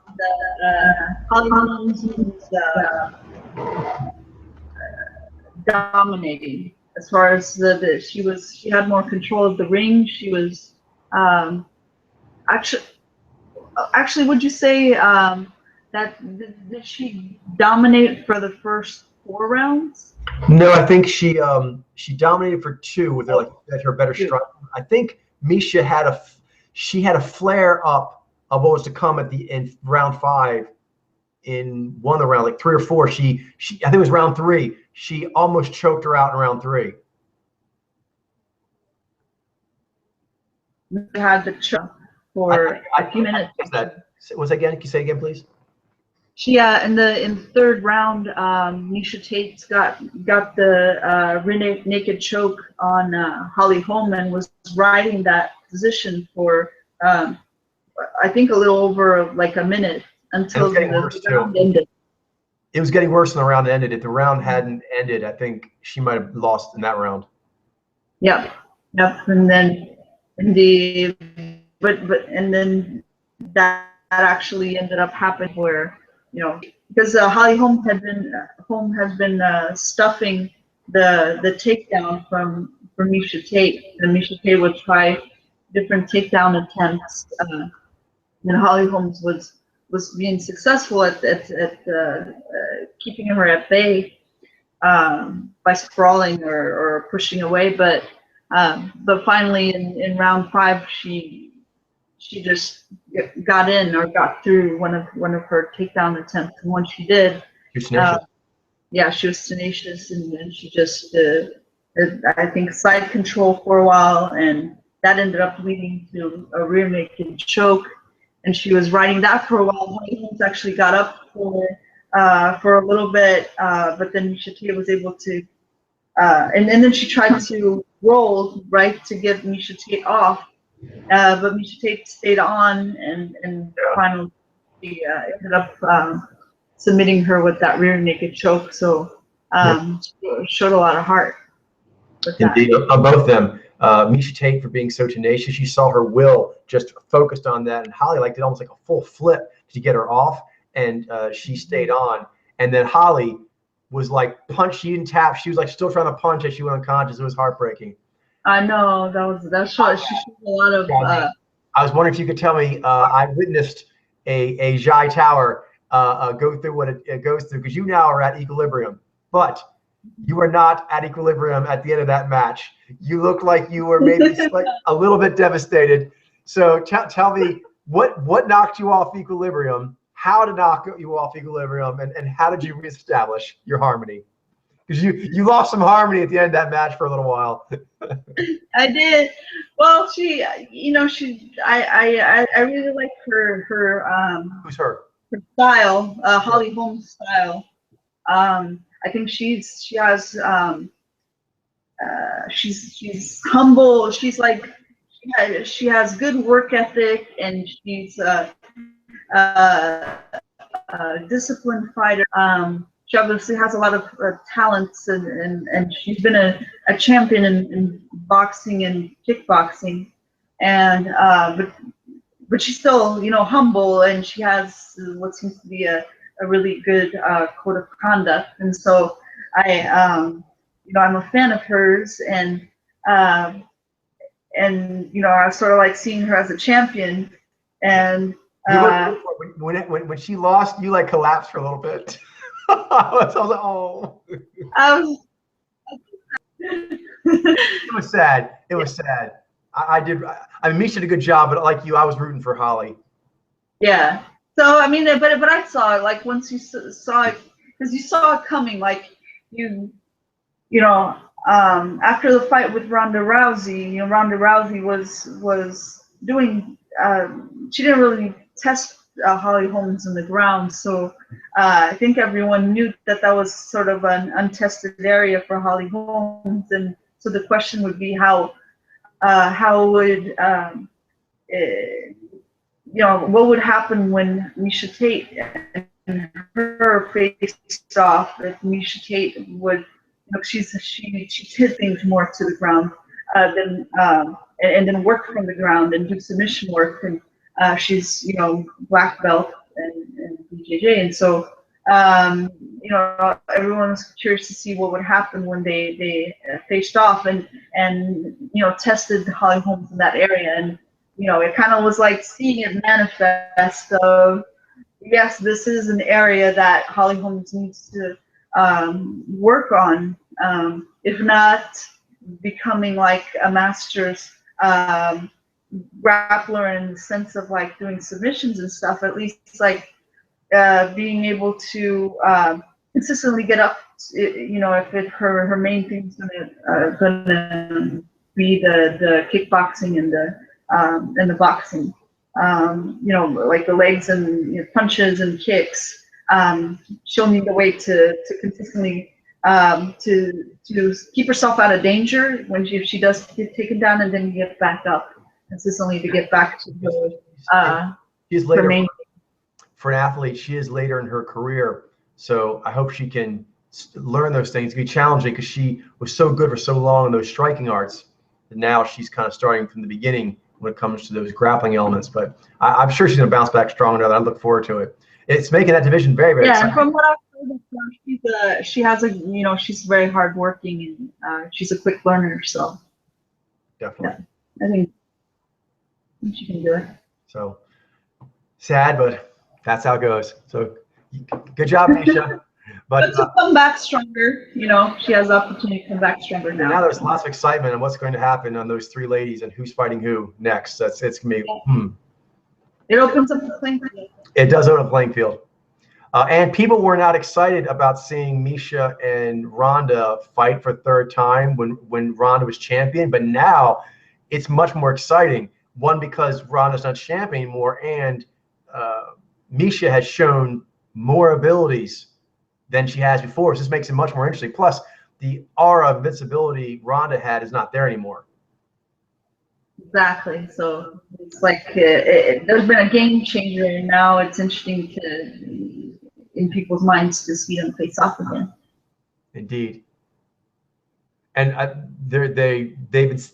Hollyholm was dominating as far as she had more control of the ring. She was actually would you say that did she dominate for the first 4 rounds? No, I think she dominated for 2 with her better strike. I think Misha had a flare up of what was to come in round 5 in one of the rounds, like 3 or 4. I think it was round 3. She almost choked her out in round 3. Had the choke for a few minutes. Was that again? Can you say again, please? She in the 3rd round, Miesha Tate got the rear naked choke on Hollyholm and was riding that position for I think a little over like a minute until the round ended. It was getting worse when the round ended. If the round hadn't ended, I think she might have lost in that round. Yep. And then and then that actually ended up happening where, because Hollyholm has been stuffing the takedown from Miesha Tate, and Miesha Tate would try different takedown attempts, and Hollyholm was being successful at keeping her at bay by sprawling or pushing away, but finally in round 5 she just got in or got through one of her takedown attempts, and once she did, she was tenacious, and she just I think side control for a while, and that ended up leading to a rear naked choke, and she was riding that for a while. Hollyholm actually got up for a little bit, but then Miesha Tate was able to, and then she tried to roll right to get Miesha Tate off, but Miesha Tate stayed on, and finally she ended up submitting her with that rear naked choke. So showed a lot of heart. Indeed, on both of them. Miesha Tate for being so tenacious. You saw her will just focused on that, and Holly did almost like a full flip to get her off, and she stayed on. And then Holly was like punched. She didn't tap. She was like still trying to punch as she went unconscious. It was heartbreaking. I know that shot. She showed a lot of. I was wondering if you could tell me. I witnessed a Xai Tower go through what it goes through, because you now are at equilibrium, but you are not at equilibrium at the end of that match. You look like you were maybe like a little bit devastated. So tell me what knocked you off equilibrium, how to knock you off equilibrium, and how did you reestablish your harmony? Because you lost some harmony at the end of that match for a little while. I did. Well, she, you know, I really like Who's her? her style, Holly Holmes style. I think she has she's humble. She's like she has good work ethic, and she's disciplined fighter. She obviously has a lot of talents, and she's been a champion in boxing and kickboxing, and but she's still, you know, humble, and she has what seems to be a really good code of conduct. And so you know, I'm a fan of hers, and you know, I was sort of like seeing her as a champion, and when she lost, you like collapsed for a little bit. I was like, oh. It was sad. It was sad. I mean, Misha did a good job, but like you, I was rooting for Holly. Yeah. So I mean, but I saw it, like, once you saw it, because you saw it coming, like you know, after the fight with Ronda Rousey, you know, Ronda Rousey was doing, she didn't really test Holly Holmes in the ground, so I think everyone knew that that was sort of an untested area for Holly Holmes, and so the question would be how would you know, what would happen when Misha Tate and her faced off, if Misha Tate would, you know, she hit things more to the ground than and then work from the ground and do submission work, and she's, you know, black belt and BJJ, and so you know, everyone was curious to see what would happen when they faced off and you know, tested Holly Holmes in that area. And you know, it kind of was like seeing it manifest of, yes, this is an area that Holly Holmes needs to work on, if not becoming like a master's grappler in the sense of like doing submissions and stuff, at least like being able to consistently get up, you know, if her main thing is gonna be the kickboxing and the boxing, you know, like the legs and, you know, punches and kicks, she'll need a way to consistently to keep herself out of danger when she does get taken down, and then get back up consistently to get back to her main. For an athlete, she is later in her career, so I hope she can learn those things. It's gonna be challenging because she was so good for so long in those striking arts, and now she's kind of starting from the beginning when it comes to those grappling elements. But I'm sure she's gonna bounce back stronger. I look forward to it. It's making that division very, very exciting. And from what I've heard, she has a, you know, she's very hardworking, and she's a quick learner. So definitely, yeah, I think she can do it. So sad, but that's how it goes. So good job, Misha. But to come back stronger, you know, she has the opportunity to come back stronger now. Now there's lots of excitement on what's going to happen on those three ladies and who's fighting who next. It's gonna be. It opens up the playing field. It does open up the playing field. And people were not excited about seeing Misha and Ronda fight for a third time when Ronda was champion, but now it's much more exciting. One, because Ronda's not champion anymore, and Misha has shown more abilities than she has before. So this makes it much more interesting. Plus, the aura of invincibility Ronda had is not there anymore. Exactly. So it's like there's been a game changer, and now it's interesting in people's minds to see them face off again. Indeed. And they're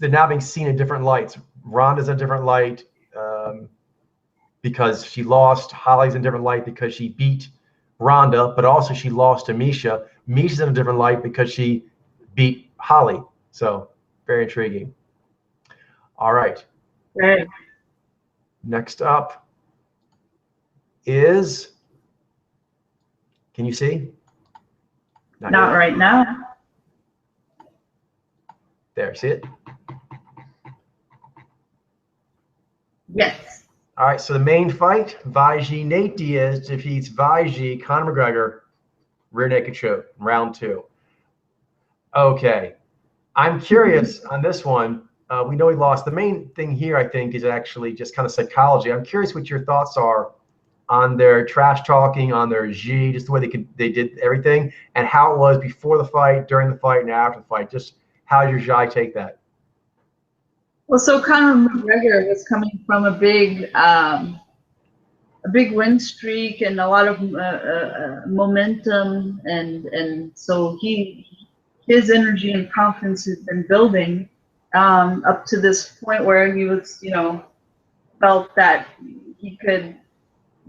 now being seen in different lights. Ronda's in a different light because she lost. Holly's in a different light because she beat Ronda, but also she lost to Misha. Misha's in a different light because she beat Holly. So very intriguing. All right. Right. Next up, is, can you see? Not right now. There, see it? Yes. All right, so the main fight, Nate Diaz defeats Conor McGregor, rear naked choke, round 2. Okay, I'm curious on this one. We know he lost. The main thing here, I think, is actually just kind of psychology. I'm curious what your thoughts are on their trash talking, on their G, just the way they did everything, and how it was before the fight, during the fight, and after the fight. Just how did your Xai take that? Well, so Conor McGregor was coming from a big win streak and a lot of momentum, and so his energy and confidence has been building up to this point where he was, felt that he could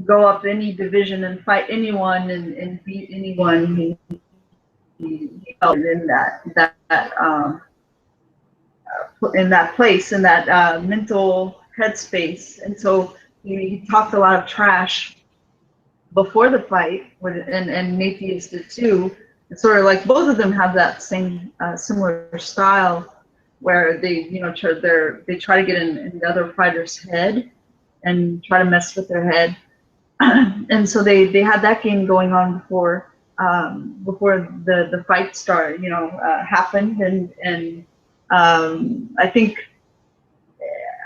go up any division and fight anyone and beat anyone. He felt in that place, in that mental headspace, and so he talked a lot of trash before the fight, and Nate Diaz did too. It's sort of like both of them have that same similar style, where they try to get in the other fighter's head and try to mess with their head, and so they had that game going on before the fight started, happened, and I think,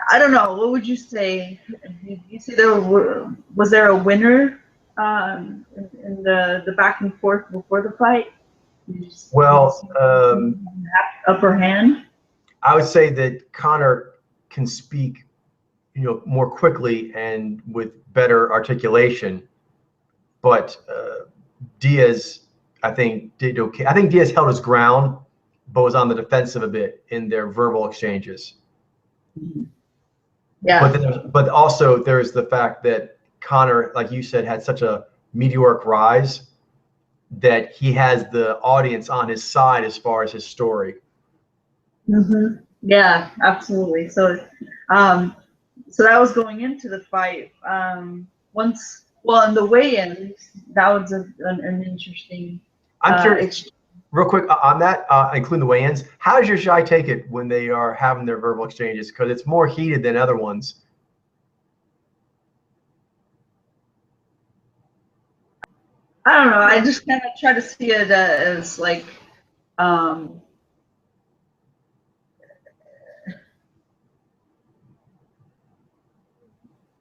I don't know, what would you say? Did you say was there a winner in the back and forth before the fight? Well, upper hand. I would say that Conor can speak, more quickly and with better articulation, but Diaz, I think, did okay. I think Diaz held his ground, but was on the defensive a bit in their verbal exchanges. Yeah. But also there's the fact that Conor, like you said, had such a meteoric rise that he has the audience on his side as far as his story. Yeah, absolutely. So, so that was going into the fight. In the weigh-ins, that was an interesting. I'm curious, real quick on that, including the weigh-ins. How does your Xai take it when they are having their verbal exchanges? Because it's more heated than other ones. I don't know. I just kind of try to see it as like,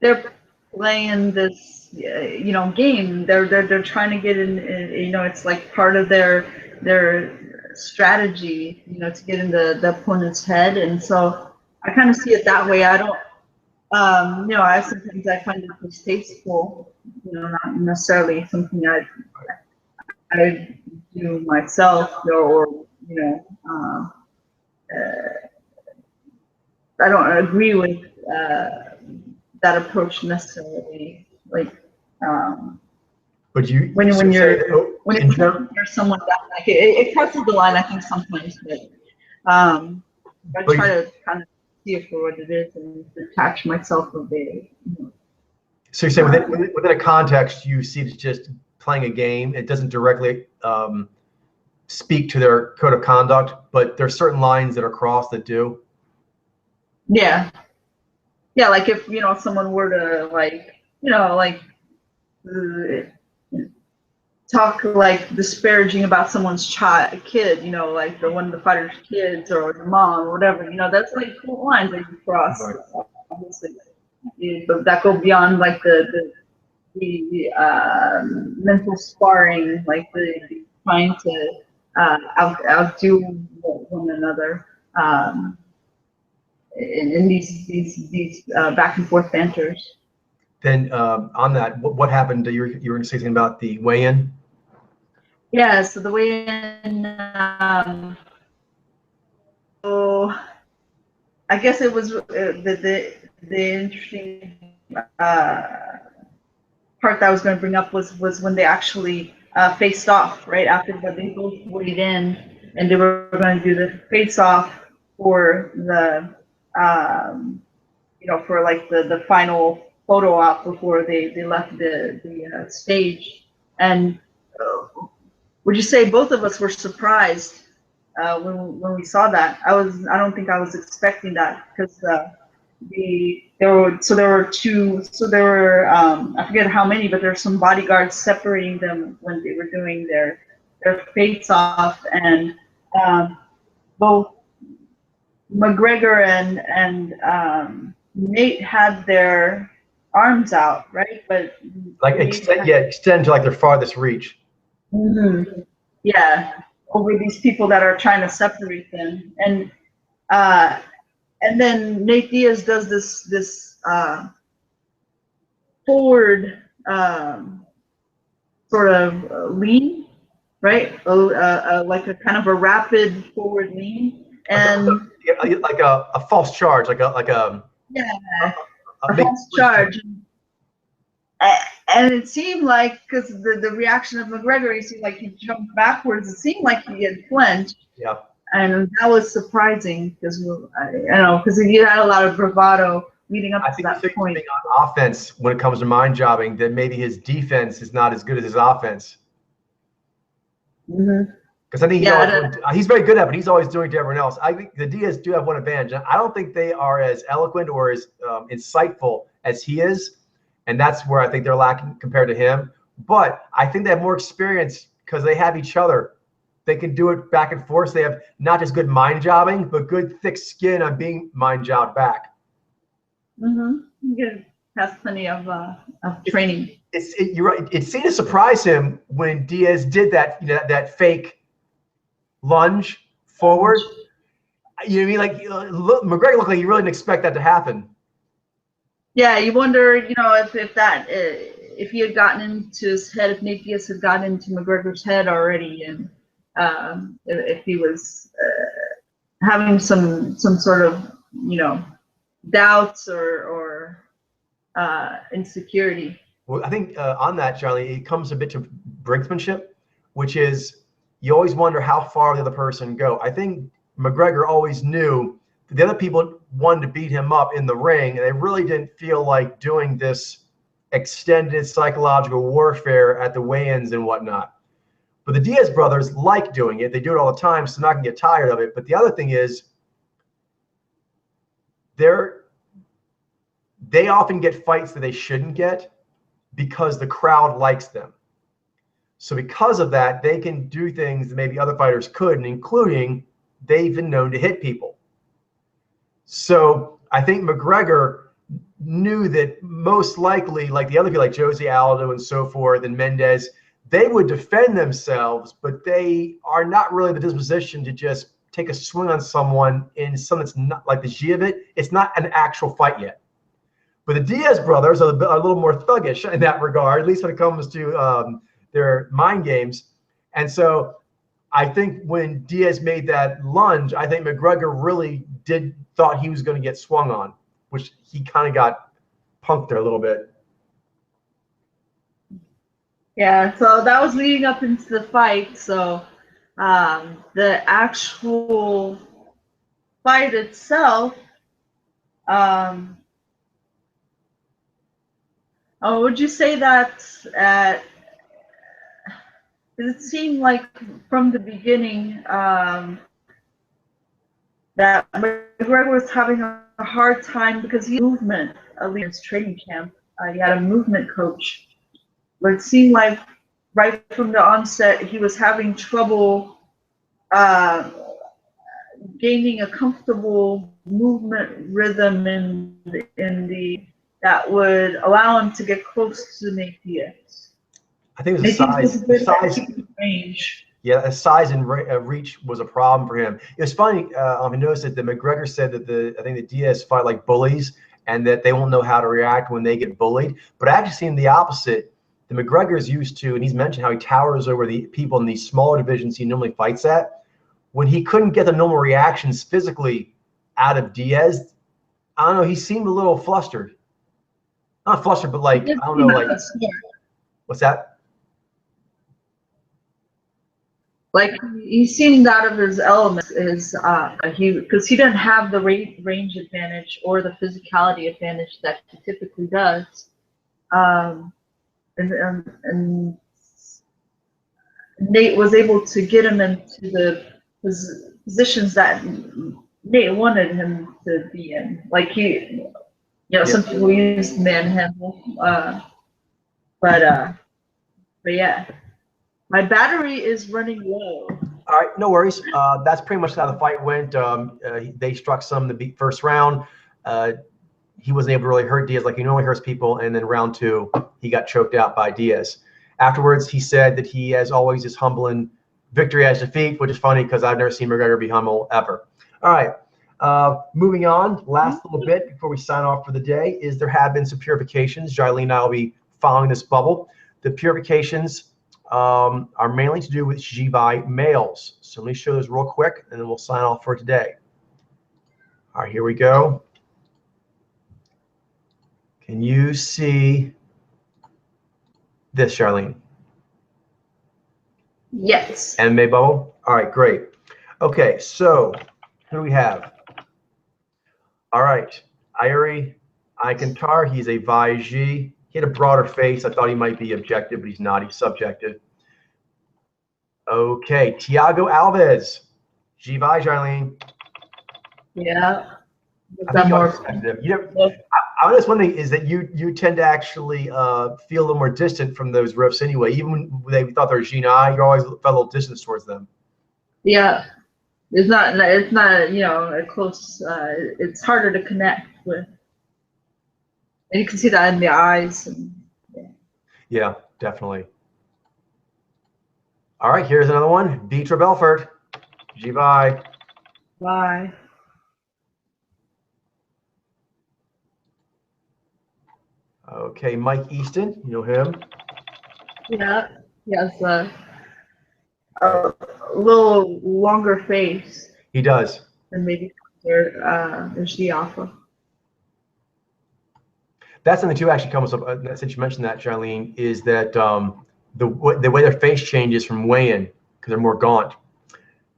they're playing this, game. They're trying to get in. It's like part of their strategy, to get in the opponent's head, and so I kind of see it that way. I don't. Sometimes I find it distasteful. Not necessarily something I do myself, or I don't agree with that approach necessarily. Like, but when you're someone that, like, it crosses the line, I think, sometimes, but I try to kind of see it for what it is and detach myself from it. So you say within a context, you see it's just playing a game. It doesn't directly speak to their code of conduct, but there's certain lines that are crossed that do. Yeah. Yeah, like if, someone were to, talk, like, disparaging about someone's kid, like one of the fighter's kids or the mom or whatever, that's like cool lines that you cross, right. Obviously. But that go beyond, like, the mental sparring, like the trying to outdo one another. In these back and forth banters. Then on that, what happened? You were going to say something about the weigh-in? Yeah, so the weigh-in. So I guess it was the interesting part that I was going to bring up was when they actually faced off right after that. They both weighed in, and they were going to do the face-off for the for like the final photo op before they left the stage. And would you say both of us were surprised when we saw that? I don't think I was expecting that, because there were I forget how many, but there were some bodyguards separating them when they were doing their face off, and both McGregor and Nate had their arms out, right? But like extend to like their farthest reach. Mm-hmm. Yeah, over these people that are trying to separate them, and then Nate Diaz does this forward sort of lean, right? Like a kind of a rapid forward lean, and like a false charge, like a false charge. And it seemed like, because the reaction of McGregor, it seemed like he jumped backwards. It seemed like he had flinched. Yeah. And that was surprising, because he had a lot of bravado leading up to that point. On offense, when it comes to mind jobbing, that maybe his defense is not as good as his offense. Because I think he's very good at it, but he's always doing it to everyone else. I think the Diaz do have one advantage. I don't think they are as eloquent or as insightful as he is. And that's where I think they're lacking compared to him. But I think they have more experience because they have each other. They can do it back and forth. They have not just good mind jobbing, but good thick skin on being mind jobbed back. He has plenty of training. You're right. It seemed to surprise him when Diaz did that, that fake lunge forward. You know what I mean? Like McGregor looked like he really didn't expect that to happen. Yeah, you wonder, if he had gotten into his head, if Nate Diaz had gotten into McGregor's head already, and if he was having some sort of, doubts or insecurity. Well, I think on that, Xailyyne, it comes a bit to brinksmanship, which is you always wonder how far the other person go. I think McGregor always knew the other people wanted to beat him up in the ring, and they really didn't feel like doing this extended psychological warfare at the weigh-ins and whatnot. But the Diaz brothers like doing it. They do it all the time, so they're not going to get tired of it. But the other thing is they often get fights that they shouldn't get because the crowd likes them. So because of that, they can do things that maybe other fighters couldn't, including they've been known to hit people. So I think McGregor knew that most likely, like the other people, like Jose Aldo and so forth, and Mendez, they would defend themselves, but they are not really the disposition to just take a swing on someone in something that's not like the G of it. It's not an actual fight yet. But the Diaz brothers are a little more thuggish in that regard, at least when it comes to their mind games. And so I think when Diaz made that lunge, I think McGregor really thought he was going to get swung on, which he kind of got punked there a little bit. Yeah, so that was leading up into the fight. So the actual fight itself, would you say that it seemed like from the beginning that McGregor was having a hard time because he had movement in his training camp. He had a movement coach, but it seemed like right from the onset he was having trouble gaining a comfortable movement rhythm that would allow him to get close to Nate Diaz. I think it was the size range. Yeah, the size and reach was a problem for him. It was funny. I noticed that the McGregor said that I think the Diaz fight like bullies, and that they won't know how to react when they get bullied. But I actually seen the opposite. The McGregor's used to, and he's mentioned how he towers over the people in these smaller divisions he normally fights at. When he couldn't get the normal reactions physically out of Diaz, I don't know, he seemed a little flustered. Not flustered, but like, I don't know, like, what's that? Like he seemed out of his element. Because he didn't have the range advantage or the physicality advantage that he typically does. And Nate was able to get him into the positions that Nate wanted him to be in. Like some people use manhandle, but yeah, my battery is running low. All right, no worries. That's pretty much how the fight went. They struck some in the first round. He wasn't able to really hurt Diaz like he normally hurts people, and then round 2, he got choked out by Diaz. Afterwards, he said that he, as always, is humble in victory as defeat, which is funny because I've never seen McGregor be humble ever. All right, moving on. Last little bit before we sign off for the day is there have been some purifications. Xailyyne and I will be following this bubble. The purifications are mainly to do with Xailyyne males. So let me show those real quick, and then we'll sign off for today. All right, here we go. Can you see this, Xailyyne? Yes. MMA bubble? All right, great. Okay, so who do we have? All right, Irie Ikantar, he's a Vaiji. He had a broader face. I thought he might be objective, but he's not. He's subjective. Okay, Thiago Alves. Xailyyne, Xailyyne. Yeah. I noticed one thing is that you tend to actually feel a little more distant from those riffs anyway. Even when they thought they were Xailyyne, you always felt a little distance towards them. Yeah, it's not a close. It's harder to connect with, and you can see that in the eyes. Yeah, definitely. All right, here's another one. Vitra Belfort. Xailyyne. Bye. Okay, Mike Easton, you know him. Yeah, he has a little longer face. He does. And maybe there's the alpha. That's something too actually comes up, since you mentioned that, Xailyyne, is that the way their face changes from weigh-in, because they're more gaunt.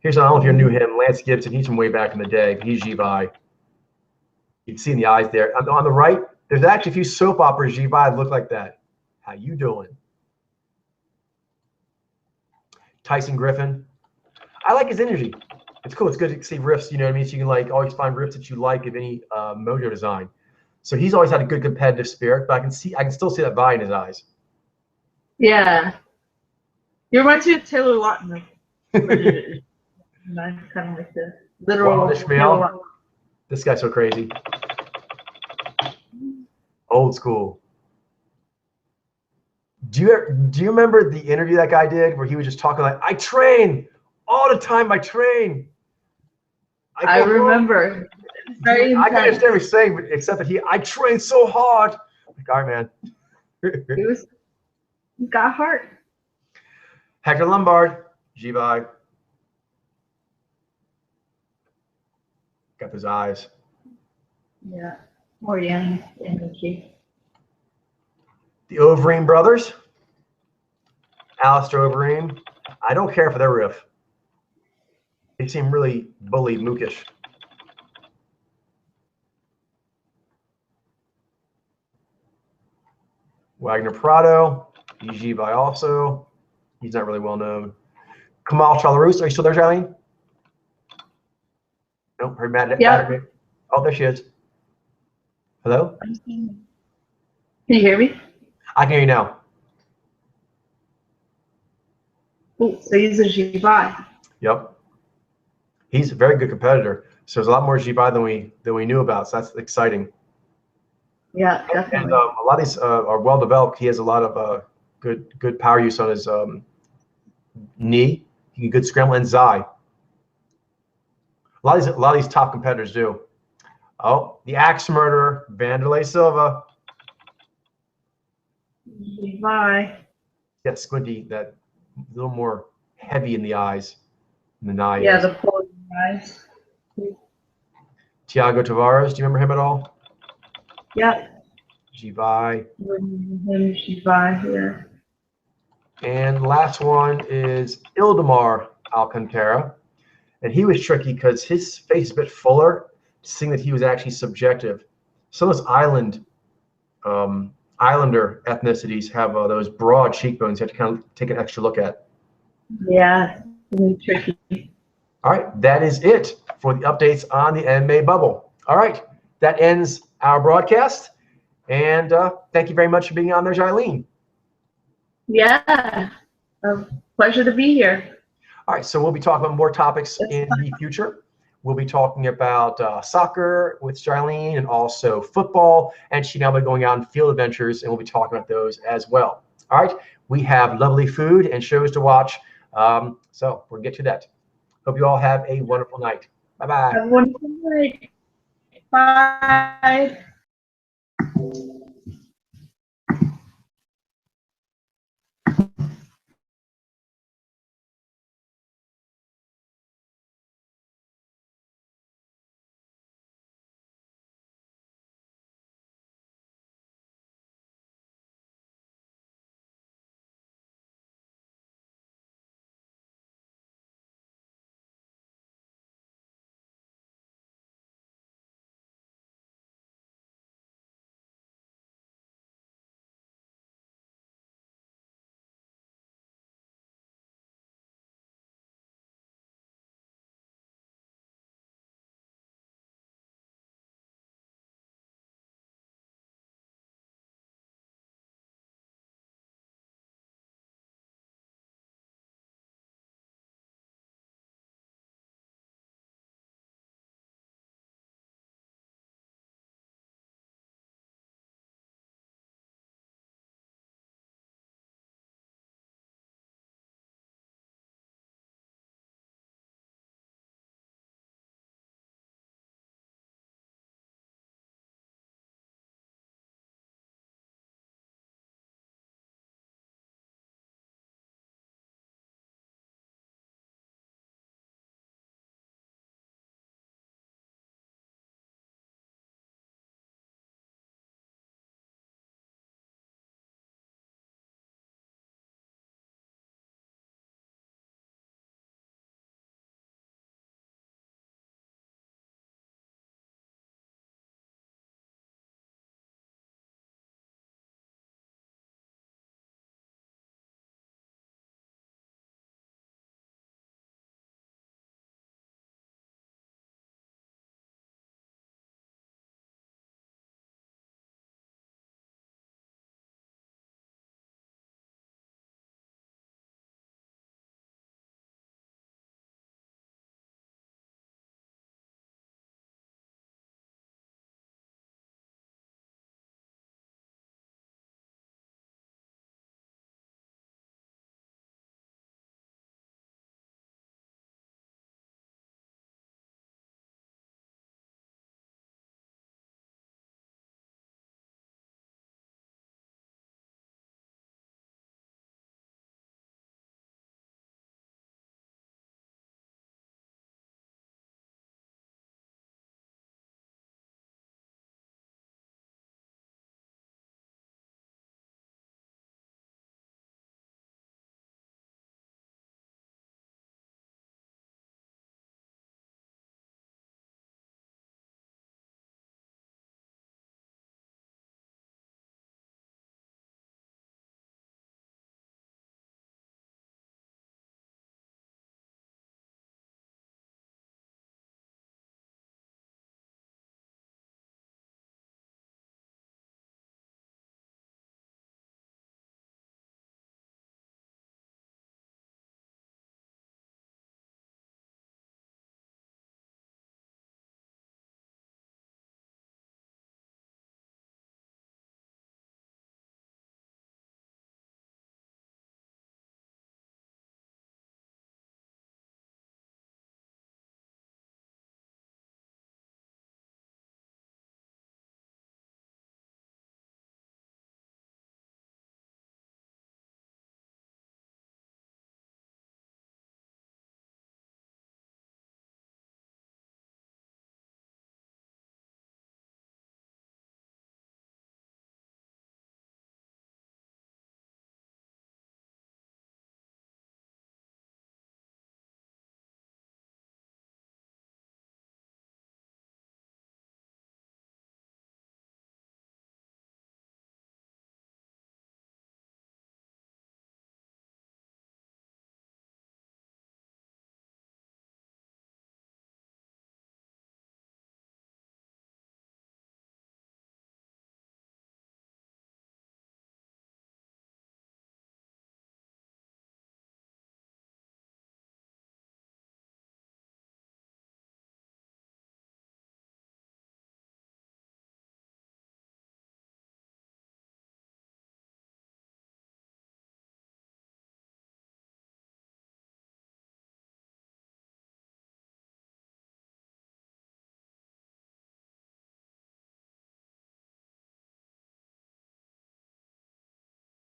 Here's, I don't know if you knew him, Lance Gibson. He's from way back in the day. He's Xailyyne. You can see in the eyes there. On the right, there's actually a few soap operas Xailyyne look like that. How you doing? Tyson Griffin. I like his energy. It's cool. It's good to see riffs, you know what I mean? So you can like always find riffs that you like of any mojo design. So he's always had a good competitive spirit, but I can still see that vibe in his eyes. Yeah. You remind me of Taylor Lautner. Kind of like the literal Ishmael. This guy's so crazy. Old school. Do you remember the interview that guy did where he was just talking like, I train all the time, I train. I remember. Dude, I can understand what he's saying, but except that I train so hard. Like, all right, man. He got heart. Hector Lombard, Xailyyne. Got those eyes. Yeah. More young energy. The Overeem brothers. Alistair Overeem. I don't care for their riff. They seem really bully mookish. Wagner Prado. He's Xailyyne also. He's not really well known. Kamal Chalarus. Are you still there, Xailyyne? Nope. Heard Matt. Yeah. Oh, there she is. Hello? Can you hear me? I can hear you now. Oh, so he's a Xailyyne. Yep. He's a very good competitor. So there's a lot more Xailyyne than we knew about. So that's exciting. Yeah, definitely. And a lot of these are well developed. He has a lot of good power use on his knee. He can good scramble and Zai. A lot of these top competitors do. Oh, the axe murderer, Vanderlei Silva. Bye. Yeah, squinty, that a little more heavy in the eyes. In the knives. Yeah, the poor eyes. Tiago Tavares, do you remember him at all? Yeah. Xailyyne. Xailyyne, yeah. And last one is Ildemar Alcantara. And he was tricky because his face is a bit fuller, seeing that he was actually subjective. Some of those Islander ethnicities have those broad cheekbones you have to kind of take an extra look at. Yeah, really tricky. All right, that is it for the updates on the MMA bubble. All right, that ends our broadcast. And thank you very much for being on there, Xailyyne. Yeah, a pleasure to be here. All right, so we'll be talking about more topics in the future. We'll be talking about soccer with Xailyyne and also football. And she now will be going out on field adventures, and we'll be talking about those as well. All right, we have lovely food and shows to watch. So we'll get to that. Hope you all have a wonderful night. Bye-bye. Have a wonderful night. Bye.